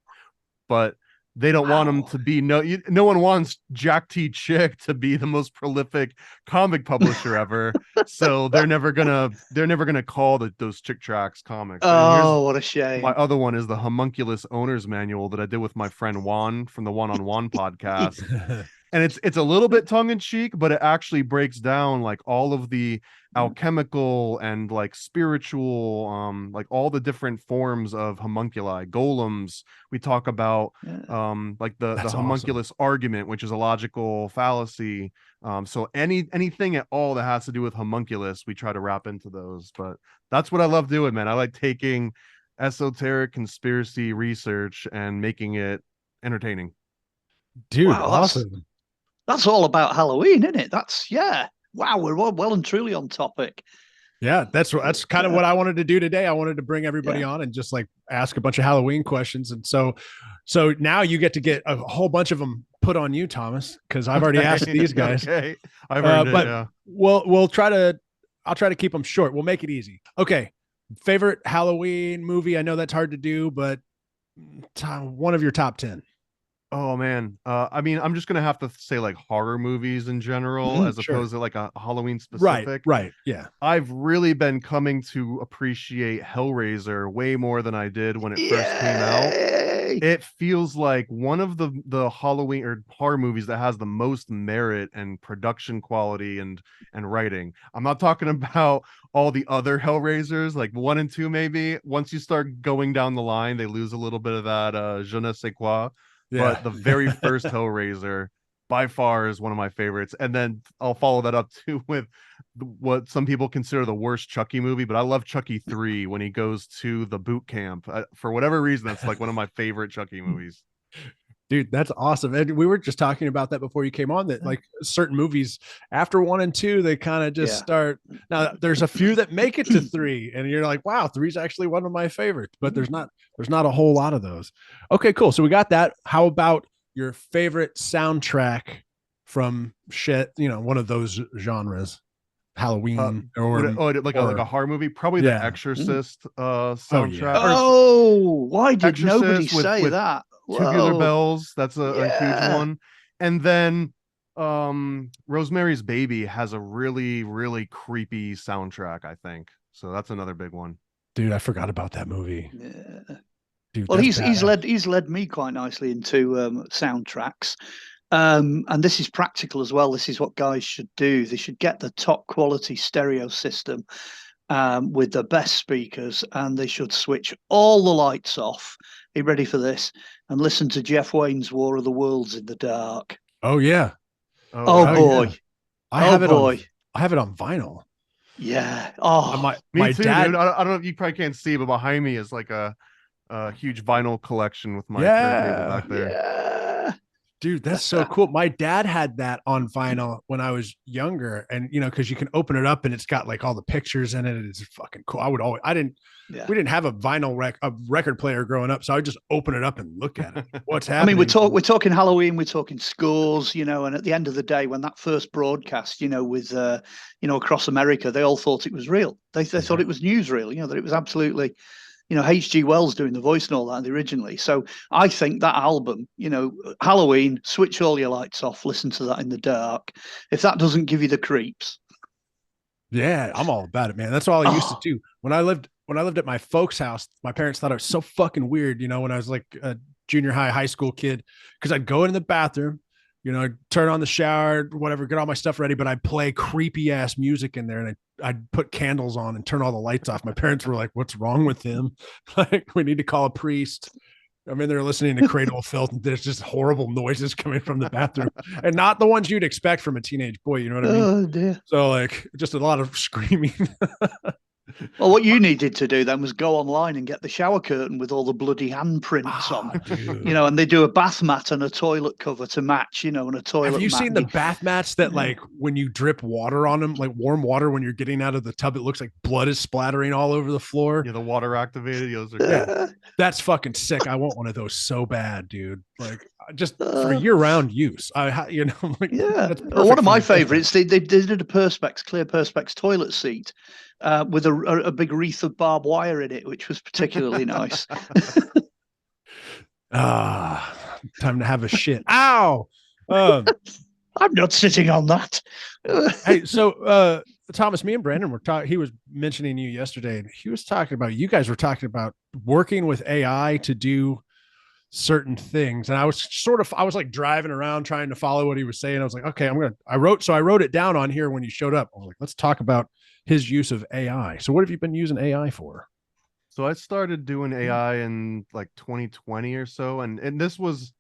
But they don't want him to be no one wants Jack T. Chick to be the most prolific comic publisher ever. So they're never gonna call those Chick Tracts Comics. Oh, what a shame. My other one is the Homunculus Owner's Manual that I did with my friend Juan from the One on One podcast. And it's a little bit tongue-in-cheek, but it actually breaks down like all of the alchemical and like spiritual, like all the different forms of homunculi, golems. We talk about like the homunculus argument, which is a logical fallacy. So anything at all that has to do with homunculus, we try to wrap into those. But that's what I love doing, man. I like taking esoteric conspiracy research and making it entertaining. Dude, awesome. That's all about Halloween, isn't it? Wow, we're well and truly on topic. Yeah, that's kind of what I wanted to do today. I wanted to bring everybody on and just like ask a bunch of Halloween questions. And so now you get to get a whole bunch of them put on you, Thomas, because I've already asked these guys. Okay. I've earned but we'll try to I'll try to keep them short. We'll make it easy. Okay. Favorite Halloween movie? I know that's hard to do, but one of your top 10. Oh man. I mean, I'm just gonna have to say like horror movies in general, as opposed to like a Halloween specific. Right. Yeah. I've really been coming to appreciate Hellraiser way more than I did when it first came out. It feels like one of the Halloween or horror movies that has the most merit and production quality and writing. I'm not talking about all the other Hellraisers, like 1 and 2 maybe. Once you start going down the line, they lose a little bit of that je ne sais quoi. Yeah. But the very first Hellraiser by far is one of my favorites. And then I'll follow that up too with what some people consider the worst Chucky movie, but I love Chucky 3 when he goes to the boot camp. For whatever reason, that's like one of my favorite Chucky movies. Dude, that's awesome. And we were just talking about that before you came on, that like certain movies after 1 and 2, they kind of just Yeah. start. Now there's a few that make it to 3 and you're like, wow, 3's actually one of my favorites, but there's not a whole lot of those. Okay, cool. So we got that. How about your favorite soundtrack from shit, one of those genres? Halloween or like a horror movie, probably the yeah. Exorcist Oh soundtrack. yeah. Oh, why did nobody Exorcist with say that? Tubular Whoa. Bells, that's a huge Yeah. one. And then Rosemary's Baby has a really, really creepy soundtrack, I think. So that's another big one. Dude, I forgot about that movie. Yeah. Dude, Well, that's he's led me quite nicely into soundtracks. And this is practical as well. This is what guys should do. They should get the top quality stereo system with the best speakers, and they should switch all the lights off. Are you ready for this? And listen to Jeff Wayne's War of the Worlds in the dark. Oh yeah. Oh wow. boy. Yeah. I Oh have it boy. I have it on vinyl. Yeah. Oh, Me My too, dad. dude. I don't know if you probably can't see, but behind me is like a huge vinyl collection with my turntable Yeah. back there. yeah. Dude, that's so cool. My dad had that on vinyl when I was younger, and because you can open it up and it's got like all the pictures in it. And it's fucking cool. Yeah. We didn't have a record player growing up, so I would just open it up and look at it. What's I happening? mean, we're talking Halloween, we're talking scores, and at the end of the day, when that first broadcast, with across America, they all thought it was real. They thought it was newsreel, that it was absolutely, H.G. Wells doing the voice and all that originally. So I think that album, Halloween, switch all your lights off, listen to that in the dark. If that doesn't give you the creeps. Yeah, I'm all about it, man. That's all I used to do. When I lived at my folks' house, my parents thought it was so fucking weird, when I was like a junior high school kid, because I'd go in the bathroom, I'd turn on the shower, whatever, get all my stuff ready, but I'd play creepy ass music in there, and I'd put candles on and turn all the lights off. My parents were like, "What's wrong with him? Like, we need to call a priest." I mean, they're listening to Cradle of Filth, and there's just horrible noises coming from the bathroom, and not the ones you'd expect from a teenage boy. You know what I mean? Oh dear. So, like, just a lot of screaming. Well, what you needed to do then was go online and get the shower curtain with all the bloody handprints on, dude. and they do a bath mat and a toilet cover to match, and a toilet Have you mat. seen the bath mats that, like, when you drip water on them, like warm water, when you're getting out of the tub, it looks like blood is splattering all over the floor? Yeah, the water activated. Those are Yeah, that's fucking sick. I want one of those so bad, dude. Like, just for year-round use. Like, Yeah. that's One of my perfect for me. favorites, they did a Perspex, clear Perspex toilet seat with a big wreath of barbed wire in it, which was particularly nice. Time to have a shit. Ow. Um, I'm not sitting on that. hey, so Thomas, me and Brandon were talking. He was mentioning you yesterday, and he was talking about, you guys were talking about working with AI to do certain things. And I was like driving around trying to follow what he was saying. I was like, okay, I wrote it down on here when you showed up. I was like, let's talk about his use of AI. So what have you been using AI for? So I started doing AI in like 2020 or so, and this was,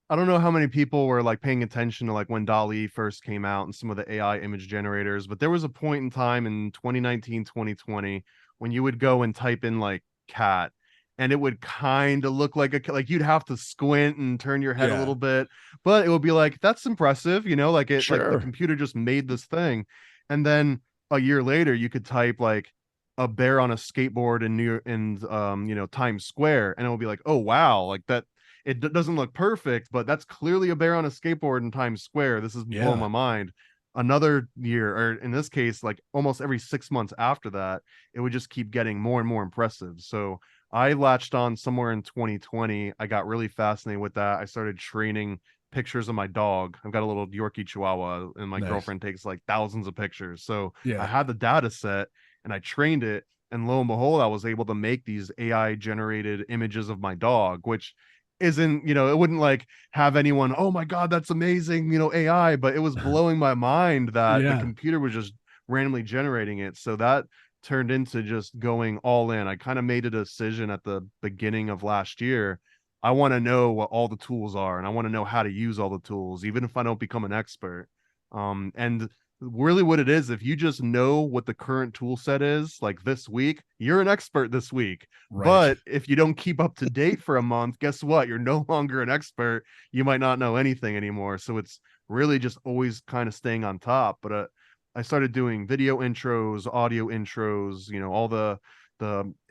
I don't know how many people were like paying attention to like when DALL-E first came out and some of the AI image generators, but there was a point in time in 2019, 2020 when you would go and type in like cat, and it would kind of look like like you'd have to squint and turn your head a little bit, but it would be like, that's impressive, like it, like the computer just made this thing. And then a year later you could type like a bear on a skateboard in Times Square, and it will be like, oh wow, like that. It doesn't look perfect, but that's clearly a bear on a skateboard in Times Square. This is blowing my mind. Another year, or in this case, like almost every 6 months after that, it would just keep getting more and more impressive. So I latched on somewhere in 2020. I got really fascinated with that. I started training pictures of my dog. I've got a little Yorkie Chihuahua, and my girlfriend takes like thousands of pictures. So I had the data set and I trained it. And lo and behold, I was able to make these AI generated images of my dog, which isn't, it wouldn't like have anyone, oh my God, that's amazing, AI, but it was blowing my mind that the computer was just randomly generating it. So that turned into just going all in. I kind of made a decision at the beginning of last year. I want to know what all the tools are, and I want to know how to use all the tools, even if I don't become an expert. And really what it is, if you just know what the current tool set is, like this week, you're an expert this week. Right. But if you don't keep up to date for a month, guess what? You're no longer an expert. You might not know anything anymore. So it's really just always kind of staying on top. But I started doing video intros, audio intros, all the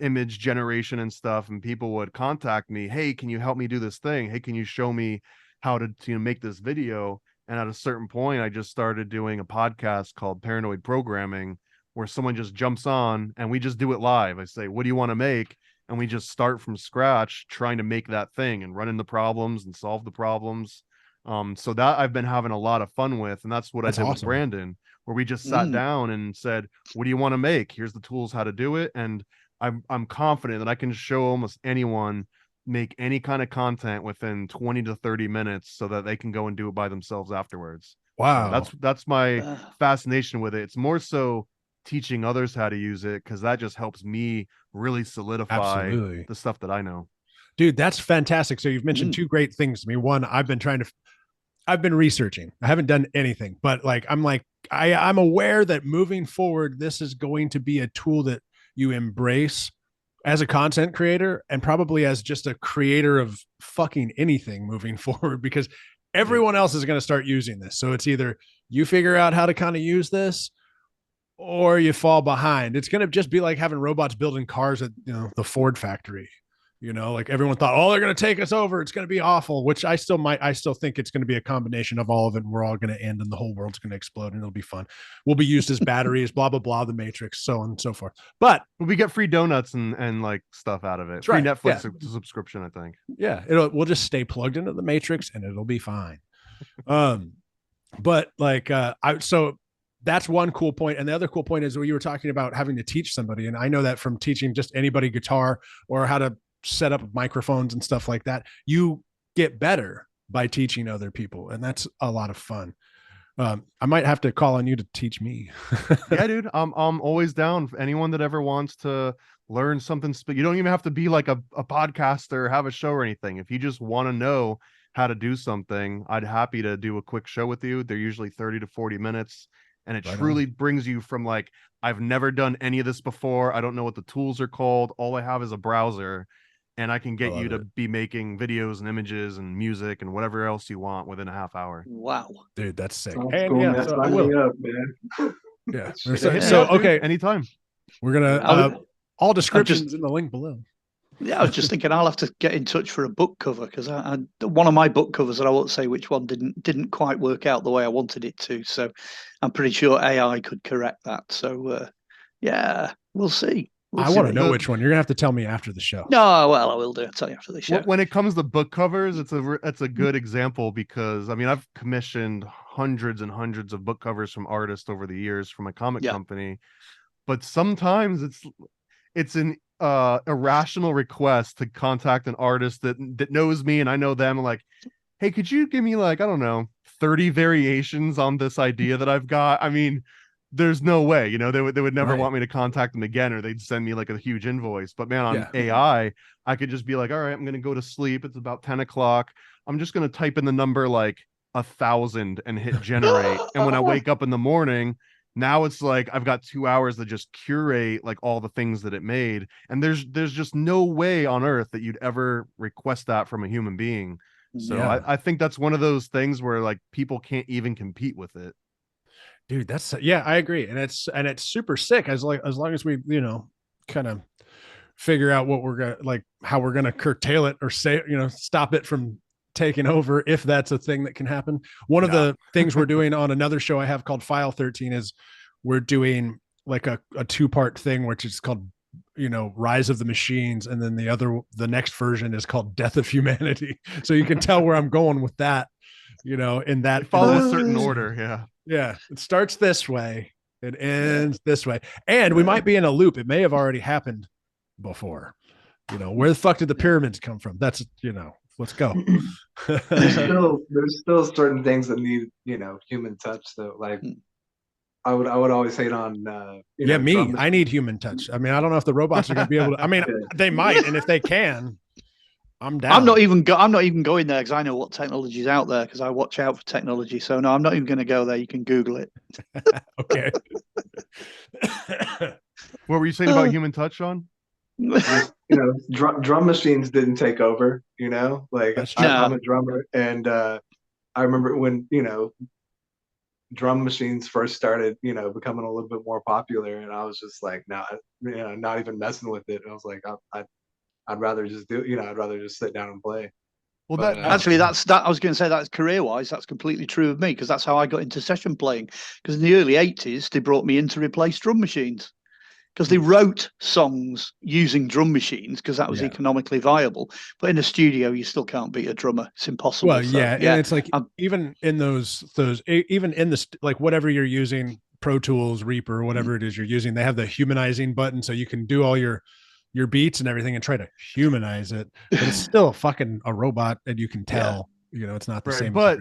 image generation and stuff, and people would contact me, hey, can you help me do this thing? Hey, can you show me how to make this video? And at a certain point, I just started doing a podcast called Paranoid Programming, where someone just jumps on and we just do it live. I say, what do you want to make? And we just start from scratch trying to make that thing and run into problems and solve the problems. So that I've been having a lot of fun with. And that's what I did with Brandon, where we just sat down and said, what do you want to make? Here's the tools, how to do it. And I'm confident that I can show almost anyone make any kind of content within 20 to 30 minutes so that they can go and do it by themselves afterwards. Wow. So that's my fascination with it. It's more so teaching others how to use it, because that just helps me really solidify the stuff that I know. Dude, that's fantastic. So you've mentioned two great things to me. One, I've been researching. I haven't done anything, but I'm aware that moving forward, this is going to be a tool that you embrace as a content creator and probably as just a creator of fucking anything moving forward, because everyone else is going to start using this. So it's either you figure out how to kind of use this or you fall behind. It's going to just be like having robots building cars at, the Ford factory. Like everyone thought, oh, they're going to take us over. It's going to be awful, which I still think it's going to be a combination of all of it. And we're all going to end and the whole world's going to explode and it'll be fun. We'll be used as batteries, blah, blah, blah, the Matrix, so on and so forth. But we get free donuts and like stuff out of it. Free Netflix subscription, I think. Yeah. We'll just stay plugged into the Matrix and it'll be fine. But so that's one cool point. And the other cool point is where you were talking about having to teach somebody. And I know that from teaching just anybody guitar or how to set up microphones and stuff like that, you get better by teaching other people. And that's a lot of fun. I might have to call on you to teach me. Yeah, dude, I'm always down for anyone that ever wants to learn something. You don't even have to be like a podcaster, have a show or anything. If you just want to know how to do something, I'd happy to do a quick show with you. They're usually 30 to 40 minutes. And it truly brings you from like, I've never done any of this before. I don't know what the tools are called. All I have is a browser. And I can get you to be making videos and images and music and whatever else you want within a half hour. Wow. Dude, that's sick. And cool, yeah, so I will. Up, man. Yeah. So okay. Anytime. We're going to, all descriptions in the link below. Yeah, I was just thinking I'll have to get in touch for a book cover, because one of my book covers, and I won't say which one, didn't quite work out the way I wanted it to. So I'm pretty sure AI could correct that. So yeah, we'll see. I want to know which one. You're gonna have to tell me after the show. No, well, I will do. I'll tell you after the show. When it comes to book covers, it's a good example, because I mean, I've commissioned hundreds and hundreds of book covers from artists over the years from my comic company, but sometimes it's an irrational request to contact an artist that knows me and I know them. Like, hey, could you give me like, I don't know, 30 variations on this idea that I've got? I mean, there's no way, they would never want me to contact them again, or they'd send me like a huge invoice. But man, on AI, I could just be like, all right, I'm going to go to sleep. It's about 10 o'clock. I'm just going to type in the number like 1,000 and hit generate. And when I wake up in the morning, now it's like I've got 2 hours to just curate like all the things that it made. And there's just no way on earth that you'd ever request that from a human being. So I think that's one of those things where like people can't even compete with it. Dude, I agree. And it's super sick as long as we, kind of figure out what we're going to like, how we're going to curtail it or say, stop it from taking over, if that's a thing that can happen. One of the things we're doing on another show I have called File 13 is we're doing like a 2-part thing, which is called, Rise of the Machines. And then the next version is called Death of Humanity. So you can tell where I'm going with that, in that. It follows a certain order. Yeah. Yeah. It starts this way. It ends this way. And we might be in a loop. It may have already happened before. Where the fuck did the pyramids come from? That's, let's go. there's still certain things that need, human touch though. Like I would always hate on I need human touch. I mean, I don't know if the robots are going to be able to. I mean, they might, and if they can, I'm down. I'm not even going there because I know what technology is out there because I watch out for technology. So no, I'm not even going to go there. You can Google it. Okay. What were you saying about human touch, Sean? Just, drum machines didn't take over. Like That's true. I'm a drummer, and I remember when drum machines first started, becoming a little bit more popular, and I was just like, no, not even messing with it. I was like, I'd rather just I'd rather just sit down and play. Well, But, Actually, that's that. I was going to say that's career-wise. That's completely true of me because that's how I got into session playing. Because in the early '80s, they brought me in to replace drum machines because they wrote songs using drum machines because that was economically viable. But in a studio, you still can't beat a drummer. It's impossible. Well, yeah, and it's like even in those even in the like whatever you're using, Pro Tools, Reaper, whatever it is you're using, they have the humanizing button, so you can do all your beats and everything and try to humanize it, but it's still fucking a robot, and you can tell, it's not the same. But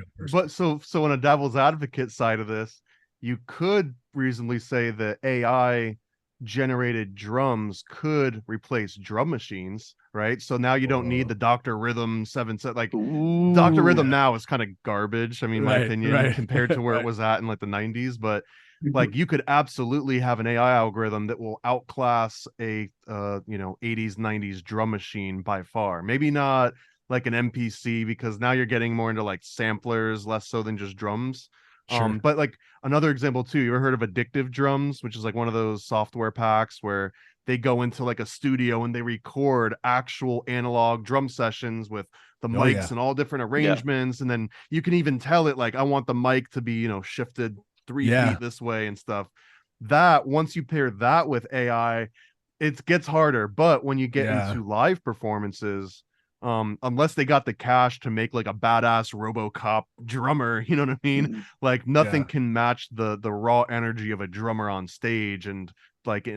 so on a devil's advocate side of this, you could reasonably say that AI generated drums could replace drum machines, right? So now you don't need the Dr. Rhythm 7 set. Like Dr. Rhythm now is kind of garbage. I mean, my opinion, compared to where it was at in like the 90s, but like you could absolutely have an AI algorithm that will outclass a 80s 90s drum machine by far. Maybe not like an MPC because now you're getting more into like samplers less so than just drums. Sure. But like another example too, you ever heard of Addictive Drums, which is like one of those software packs where they go into like a studio and they record actual analog drum sessions with the mics and all different arrangements, and then you can even tell it like, I want the mic to be shifted 3 feet this way and stuff. That once you pair that with AI, it gets harder. But when you get into live performances, unless they got the cash to make like a badass RoboCop drummer, you know what I mean? Like nothing can match the raw energy of a drummer on stage. And like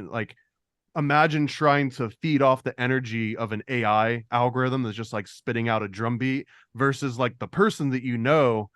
imagine trying to feed off the energy of an AI algorithm that's just like spitting out a drum beat versus like the person that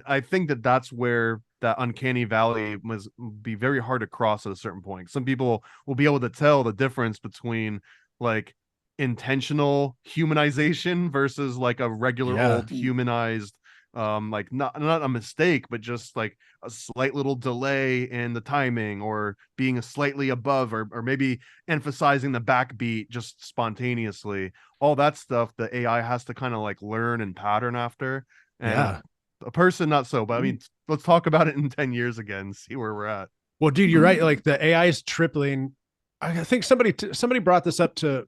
I think that's where that uncanny valley must be very hard to cross at a certain point. Some people will be able to tell the difference between like intentional humanization versus like a regular old humanized like not a mistake, but just like a slight little delay in the timing or being a slightly above or maybe emphasizing the backbeat just spontaneously. All that stuff the AI has to kind of like learn and pattern after. And a person not so, but I mean, let's talk about it in 10 years again, see where we're at. Well, dude, you're right. Like the AI is tripling. I think somebody brought this up to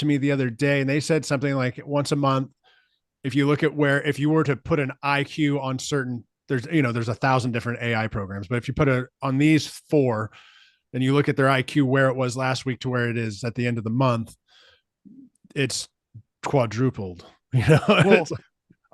me the other day, and they said something like once a month, if you look at if you were to put an IQ on certain, there's 1,000 different AI programs, but if you put on these 4 and you look at their IQ, where it was last week to where it is at the end of the month, it's quadrupled, Well,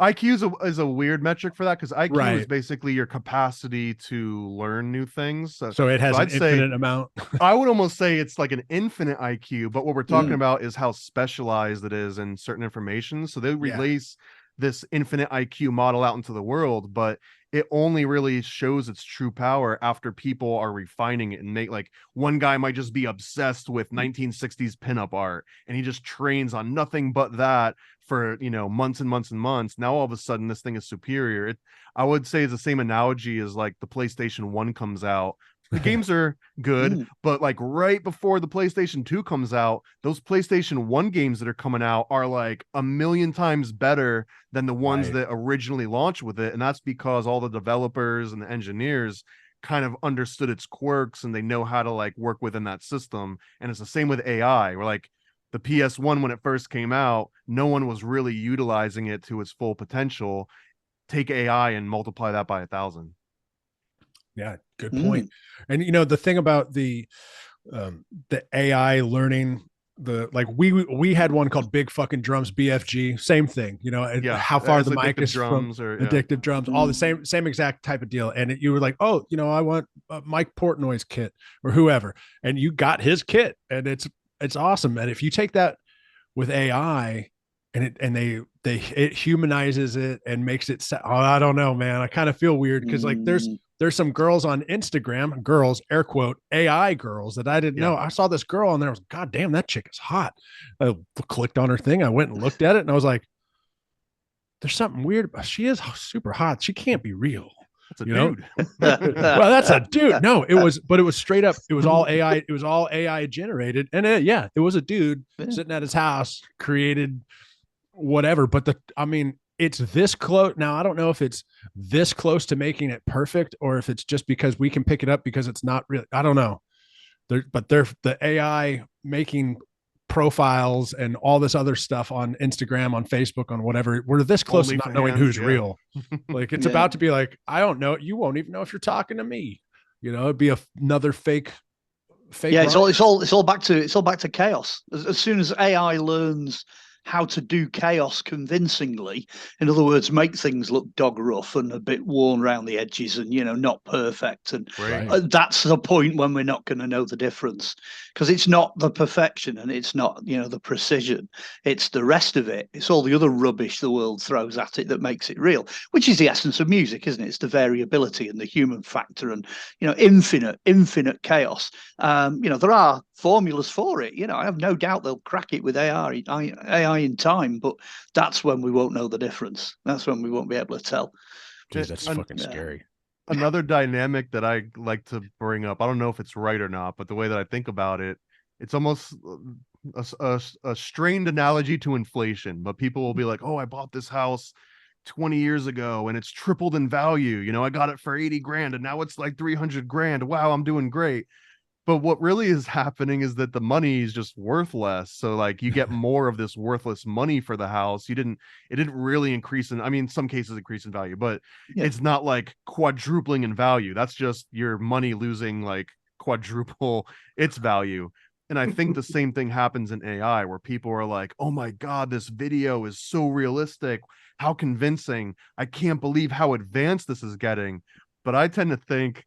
IQ is a weird metric for that because IQ is basically your capacity to learn new things. So it has an infinite amount. I would almost say it's like an infinite IQ, but what we're talking about is how specialized it is in certain information. So they release this infinite IQ model out into the world, but it only really shows its true power after people are refining it and make like one guy might just be obsessed with 1960s pinup art and he just trains on nothing but that for months and months and months. Now all of a sudden this thing is superior. I would say it's the same analogy as like the PlayStation 1 comes out. The games are good, but like right before the PlayStation 2 comes out, those PlayStation 1 games that are coming out are like a million times better than the ones that originally launched with it. And that's because all the developers and the engineers kind of understood its quirks and they know how to like work within that system. And it's the same with AI. We're like the PS1, when it first came out, no one was really utilizing it to its full potential. Take AI and multiply that by 1,000. Yeah, good point. And the thing about the AI learning, we had one called Big Fucking Drums, BFG, same thing. How far the mic is drums from Addictive Drums, all the same exact type of deal. And you were like, oh, I want a Mike Portnoy's kit or whoever, and you got his kit, and it's awesome. And if you take that with AI it humanizes it and makes it I don't know, man. I kind of feel weird because like there's some girls on Instagram, girls, air quote, AI girls that I didn't know. I saw this girl and there was, God damn, that chick is hot. I clicked on her thing. I went and looked at it and I was like, there's something weird. She is super hot. She can't be real. That's a dude. Well, that's a dude. No, it was straight up. It was all AI. It was all AI generated. And it was a dude sitting at his house, created whatever. But it's this close. Now, I don't know if it's this close to making it perfect or if it's just because we can pick it up because it's not really, I don't know. They're the AI making profiles and all this other stuff on Instagram, on Facebook, on whatever. We're this close to not knowing who's real. Like it's about to be like, I don't know. You won't even know if you're talking to me. It'd be another fake. Yeah, it's all back to chaos. As soon as AI learns how to do chaos convincingly, in other words, make things look dog rough and a bit worn around the edges and not perfect, and that's the point when we're not going to know the difference, because it's not the perfection and it's not the precision, it's the rest of it. It's all the other rubbish the world throws at it that makes it real, which is the essence of music, isn't it? It's the variability and the human factor and infinite chaos. There are formulas for it. I have no doubt they'll crack it with AI in time, but that's when we won't know the difference. That's when we won't be able to tell. Dude, that's fucking scary. Another dynamic that I like to bring up, I don't know if it's right or not, but the way that I think about it, it's almost a strained analogy to inflation. But people will be like, oh, I bought this house 20 years ago and it's tripled in value. I got it for 80 grand and now it's like 300 grand. Wow, I'm doing great. But what really is happening is that the money is just worth less. So like you get more of this worthless money for the house. It didn't really increase in some cases increase in value, but it's not like quadrupling in value. That's just your money losing like quadruple its value. And I think the same thing happens in AI, where people are like, oh my God, this video is so realistic. How convincing. I can't believe how advanced this is getting. But I tend to think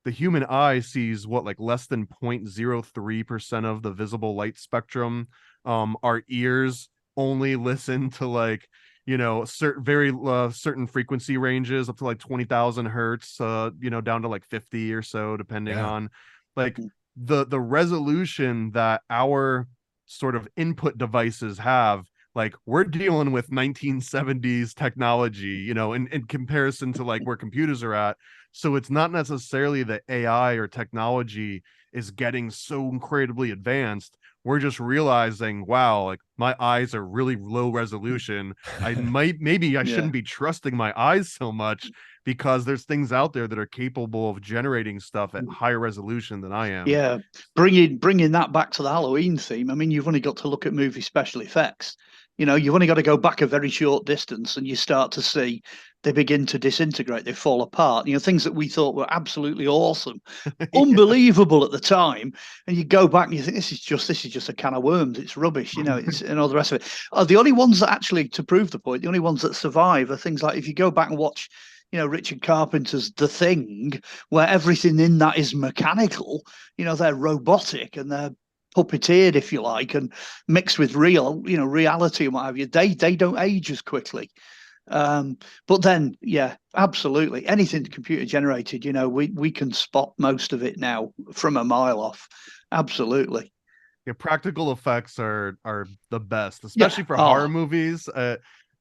the human eye sees like less than 0.03% of the visible light spectrum. Our ears only listen to like, certain frequency ranges up to like 20,000 hertz, down to like 50 or so, depending on like the resolution that our sort of input devices have. Like we're dealing with 1970s technology, in comparison to like where computers are at. So it's not necessarily that AI or technology is getting so incredibly advanced. We're just realizing, wow, like my eyes are really low resolution. Maybe I shouldn't be trusting my eyes so much, because there's things out there that are capable of generating stuff at higher resolution than I am. Yeah, bringing that back to the Halloween theme. I mean, you've only got to look at movie special effects. You've only got to go back a very short distance and you start to see they begin to disintegrate, they fall apart. Things that we thought were absolutely awesome, unbelievable at the time, and you go back and you think this is just a can of worms. It's rubbish, it's and all the rest of it. The only ones that actually, to prove the point, the only ones that survive are things like, if you go back and watch Richard Carpenter's The Thing, where everything in that is mechanical, they're robotic and they're puppeteered, if you like, and mixed with reality and what have you. They don't age as quickly. But then, absolutely, anything computer generated, we can spot most of it now from a mile off. Absolutely. Yeah, practical effects are the best, especially for horror movies.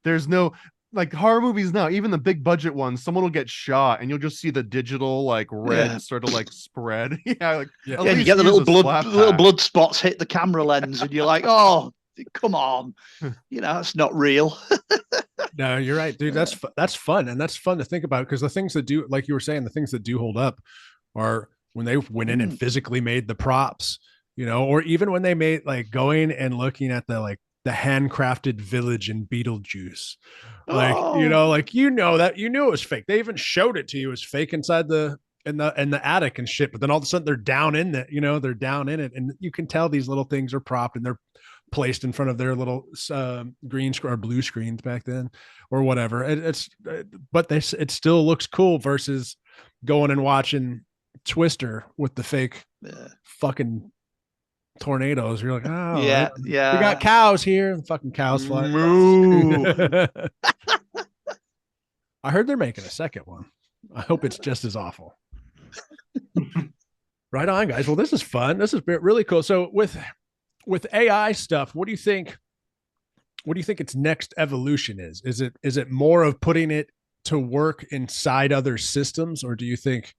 There's no like horror movies now, even the big budget ones, someone will get shot and you'll just see the digital like red sort of like spread. You get the little blood spots hit the camera lens and you're like, oh, come on. It's not real. No, you're right, dude. That's fun. And that's fun to think about, because the things that do, like you were saying, the things that do hold up are when they went in and physically made the props, or even when they made like going and looking at the handcrafted village in Beetlejuice. Like, that you knew it was fake. They even showed it to you as fake inside in the attic and shit. But then all of a sudden they're down in it, they're down in it. And you can tell these little things are propped and they're placed in front of their little green screen or blue screens back then or whatever. But it still looks cool versus going and watching Twister with the fake fucking tornadoes. You're like, oh, Yeah, we yeah. got cows here. Fucking cows flying. Moo. I heard they're making a second one. I hope it's just as awful. Right on, guys. Well, this is fun. This has been really cool. So with AI stuff, what do you think? What do you think its next evolution is? Is it more of putting it to work inside other systems, or do you think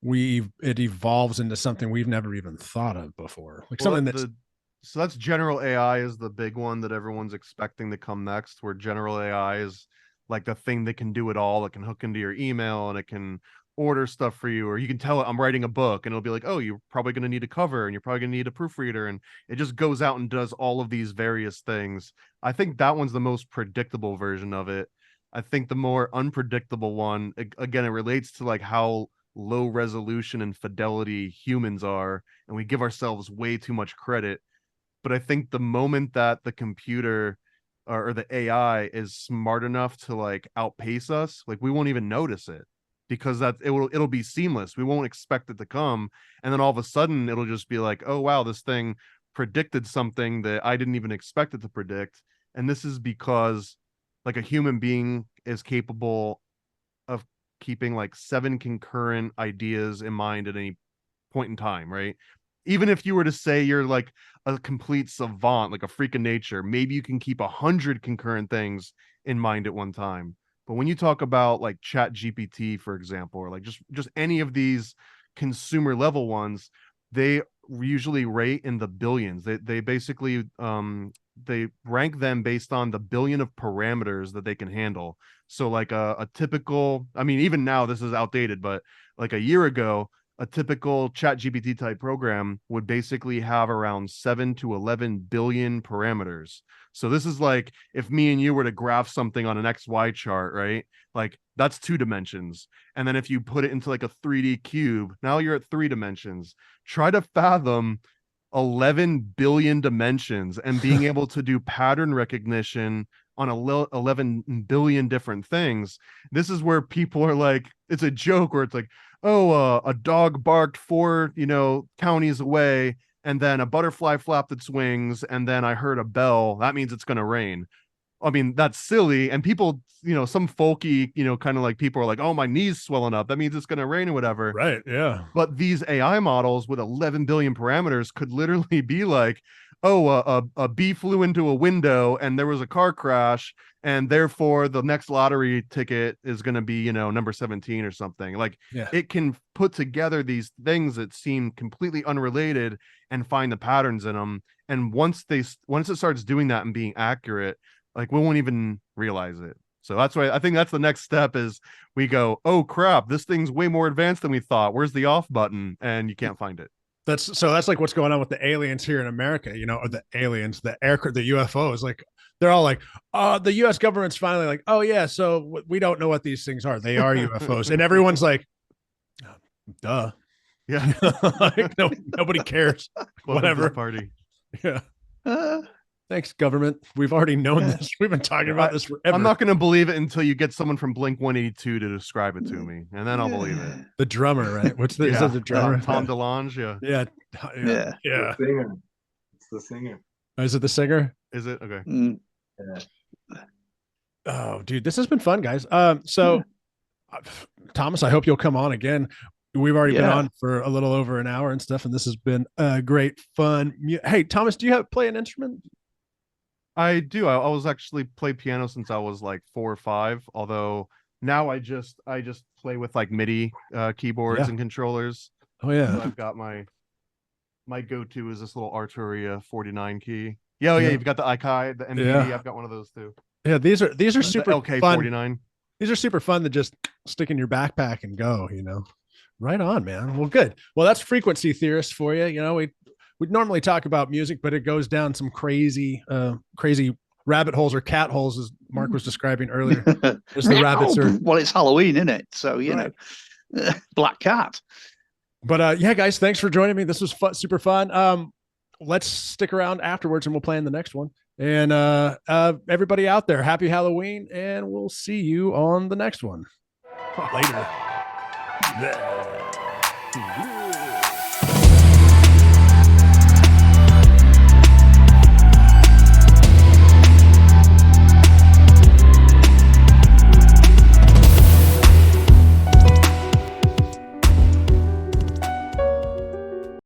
it evolves into something we've never even thought of before? Like something that's so that's general AI is the big one that everyone's expecting to come next, where general AI is like the thing that can do it all. It can hook into your email and it can order stuff for you, or you can tell it I'm writing a book and it'll be like, oh, you're probably going to need a cover and you're probably going to need a proofreader, and it just goes out and does all of these various things. I think that one's the most predictable version of it. I think the more unpredictable one, again, it relates to like how low resolution and fidelity humans are, and we give ourselves way too much credit. But I think the moment that the computer or the AI is smart enough to like outpace us, like we won't even notice it, because it'll be seamless. We won't expect it to come, and then all of a sudden it'll just be like, oh wow, this thing predicted something that I didn't even expect it to predict. And this is because like a human being is capable of keeping like 7 concurrent ideas in mind at any point in time, right? Even if you were to say you're like a complete savant, like a freak of nature, maybe you can keep 100 concurrent things in mind at one time. But when you talk about like Chat GPT, for example, or like just any of these consumer level ones, they usually rate in the billions. They basically they rank them based on the billion of parameters that they can handle. So like a typical, I mean, even now this is outdated, but like a year ago, a typical Chat GPT type program would basically have around 7 to 11 billion parameters. So this is like if me and you were to graph something on an XY chart, right? Like that's 2 dimensions. And then if you put it into like a 3D cube, now you're at 3 dimensions. Try to fathom 11 billion dimensions and being able to do pattern recognition on 11 billion different things. This is where people are like, it's a joke where it's like, oh, a dog barked 4, counties away, and then a butterfly flapped its wings, and then I heard a bell. That means it's going to rain. I mean, that's silly. And people, some folky, kind of like people are like, oh, my knee's swelling up. That means it's going to rain or whatever. right. Yeah. But these AI models with 11 billion parameters could literally be like, oh, a bee flew into a window and there was a car crash, and therefore the next lottery ticket is going to be, number 17 or something. Like it can put together these things that seem completely unrelated and find the patterns in them. And once it starts doing that and being accurate, like we won't even realize it. So that's why I think that's the next step is we go, oh crap, this thing's way more advanced than we thought. Where's the off button? And you can't find it. That's like what's going on with the aliens here in America, or the aliens, the aircraft, the UFOs. Like they're all like, the U.S. government's finally like, oh yeah, so we don't know what these things are. They are UFOs, and everyone's like, duh, yeah, like, nobody cares. Whatever party. Yeah. Thanks, government. We've already known this. We've been talking about this forever. I'm not going to believe it until you get someone from Blink 182 to describe it to me, and then I'll believe it. The drummer, right? What's the, is that the drummer? Tom DeLonge, yeah. The singer. It's the singer. Is it the singer? Is it? Okay. Yeah. Oh, dude, this has been fun, guys. So Thomas, I hope you'll come on again. We've already been on for a little over an hour and stuff, and this has been great fun. Hey, Thomas, do you play an instrument? I do. I was actually play piano since I was like 4 or 5. Although now I just play with like MIDI keyboards and controllers. Oh yeah. So I've got my go-to is this little Arturia 49 key. Yeah, you've got the Ikai, the MPD. I've got one of those too. Yeah, these are super LK49. fun. These are super fun to just stick in your backpack and go. Right on, man. Well, good. Well, that's Frequency Theorists for you. We normally talk about music, but it goes down some crazy rabbit holes or cat holes, as Mark was describing earlier. As the rabbits are. Well, it's Halloween, isn't it? So black cat. But guys, thanks for joining me. This was super fun. Let's stick around afterwards, and we'll play in the next one. And everybody out there, happy Halloween, and we'll see you on the next one. Later.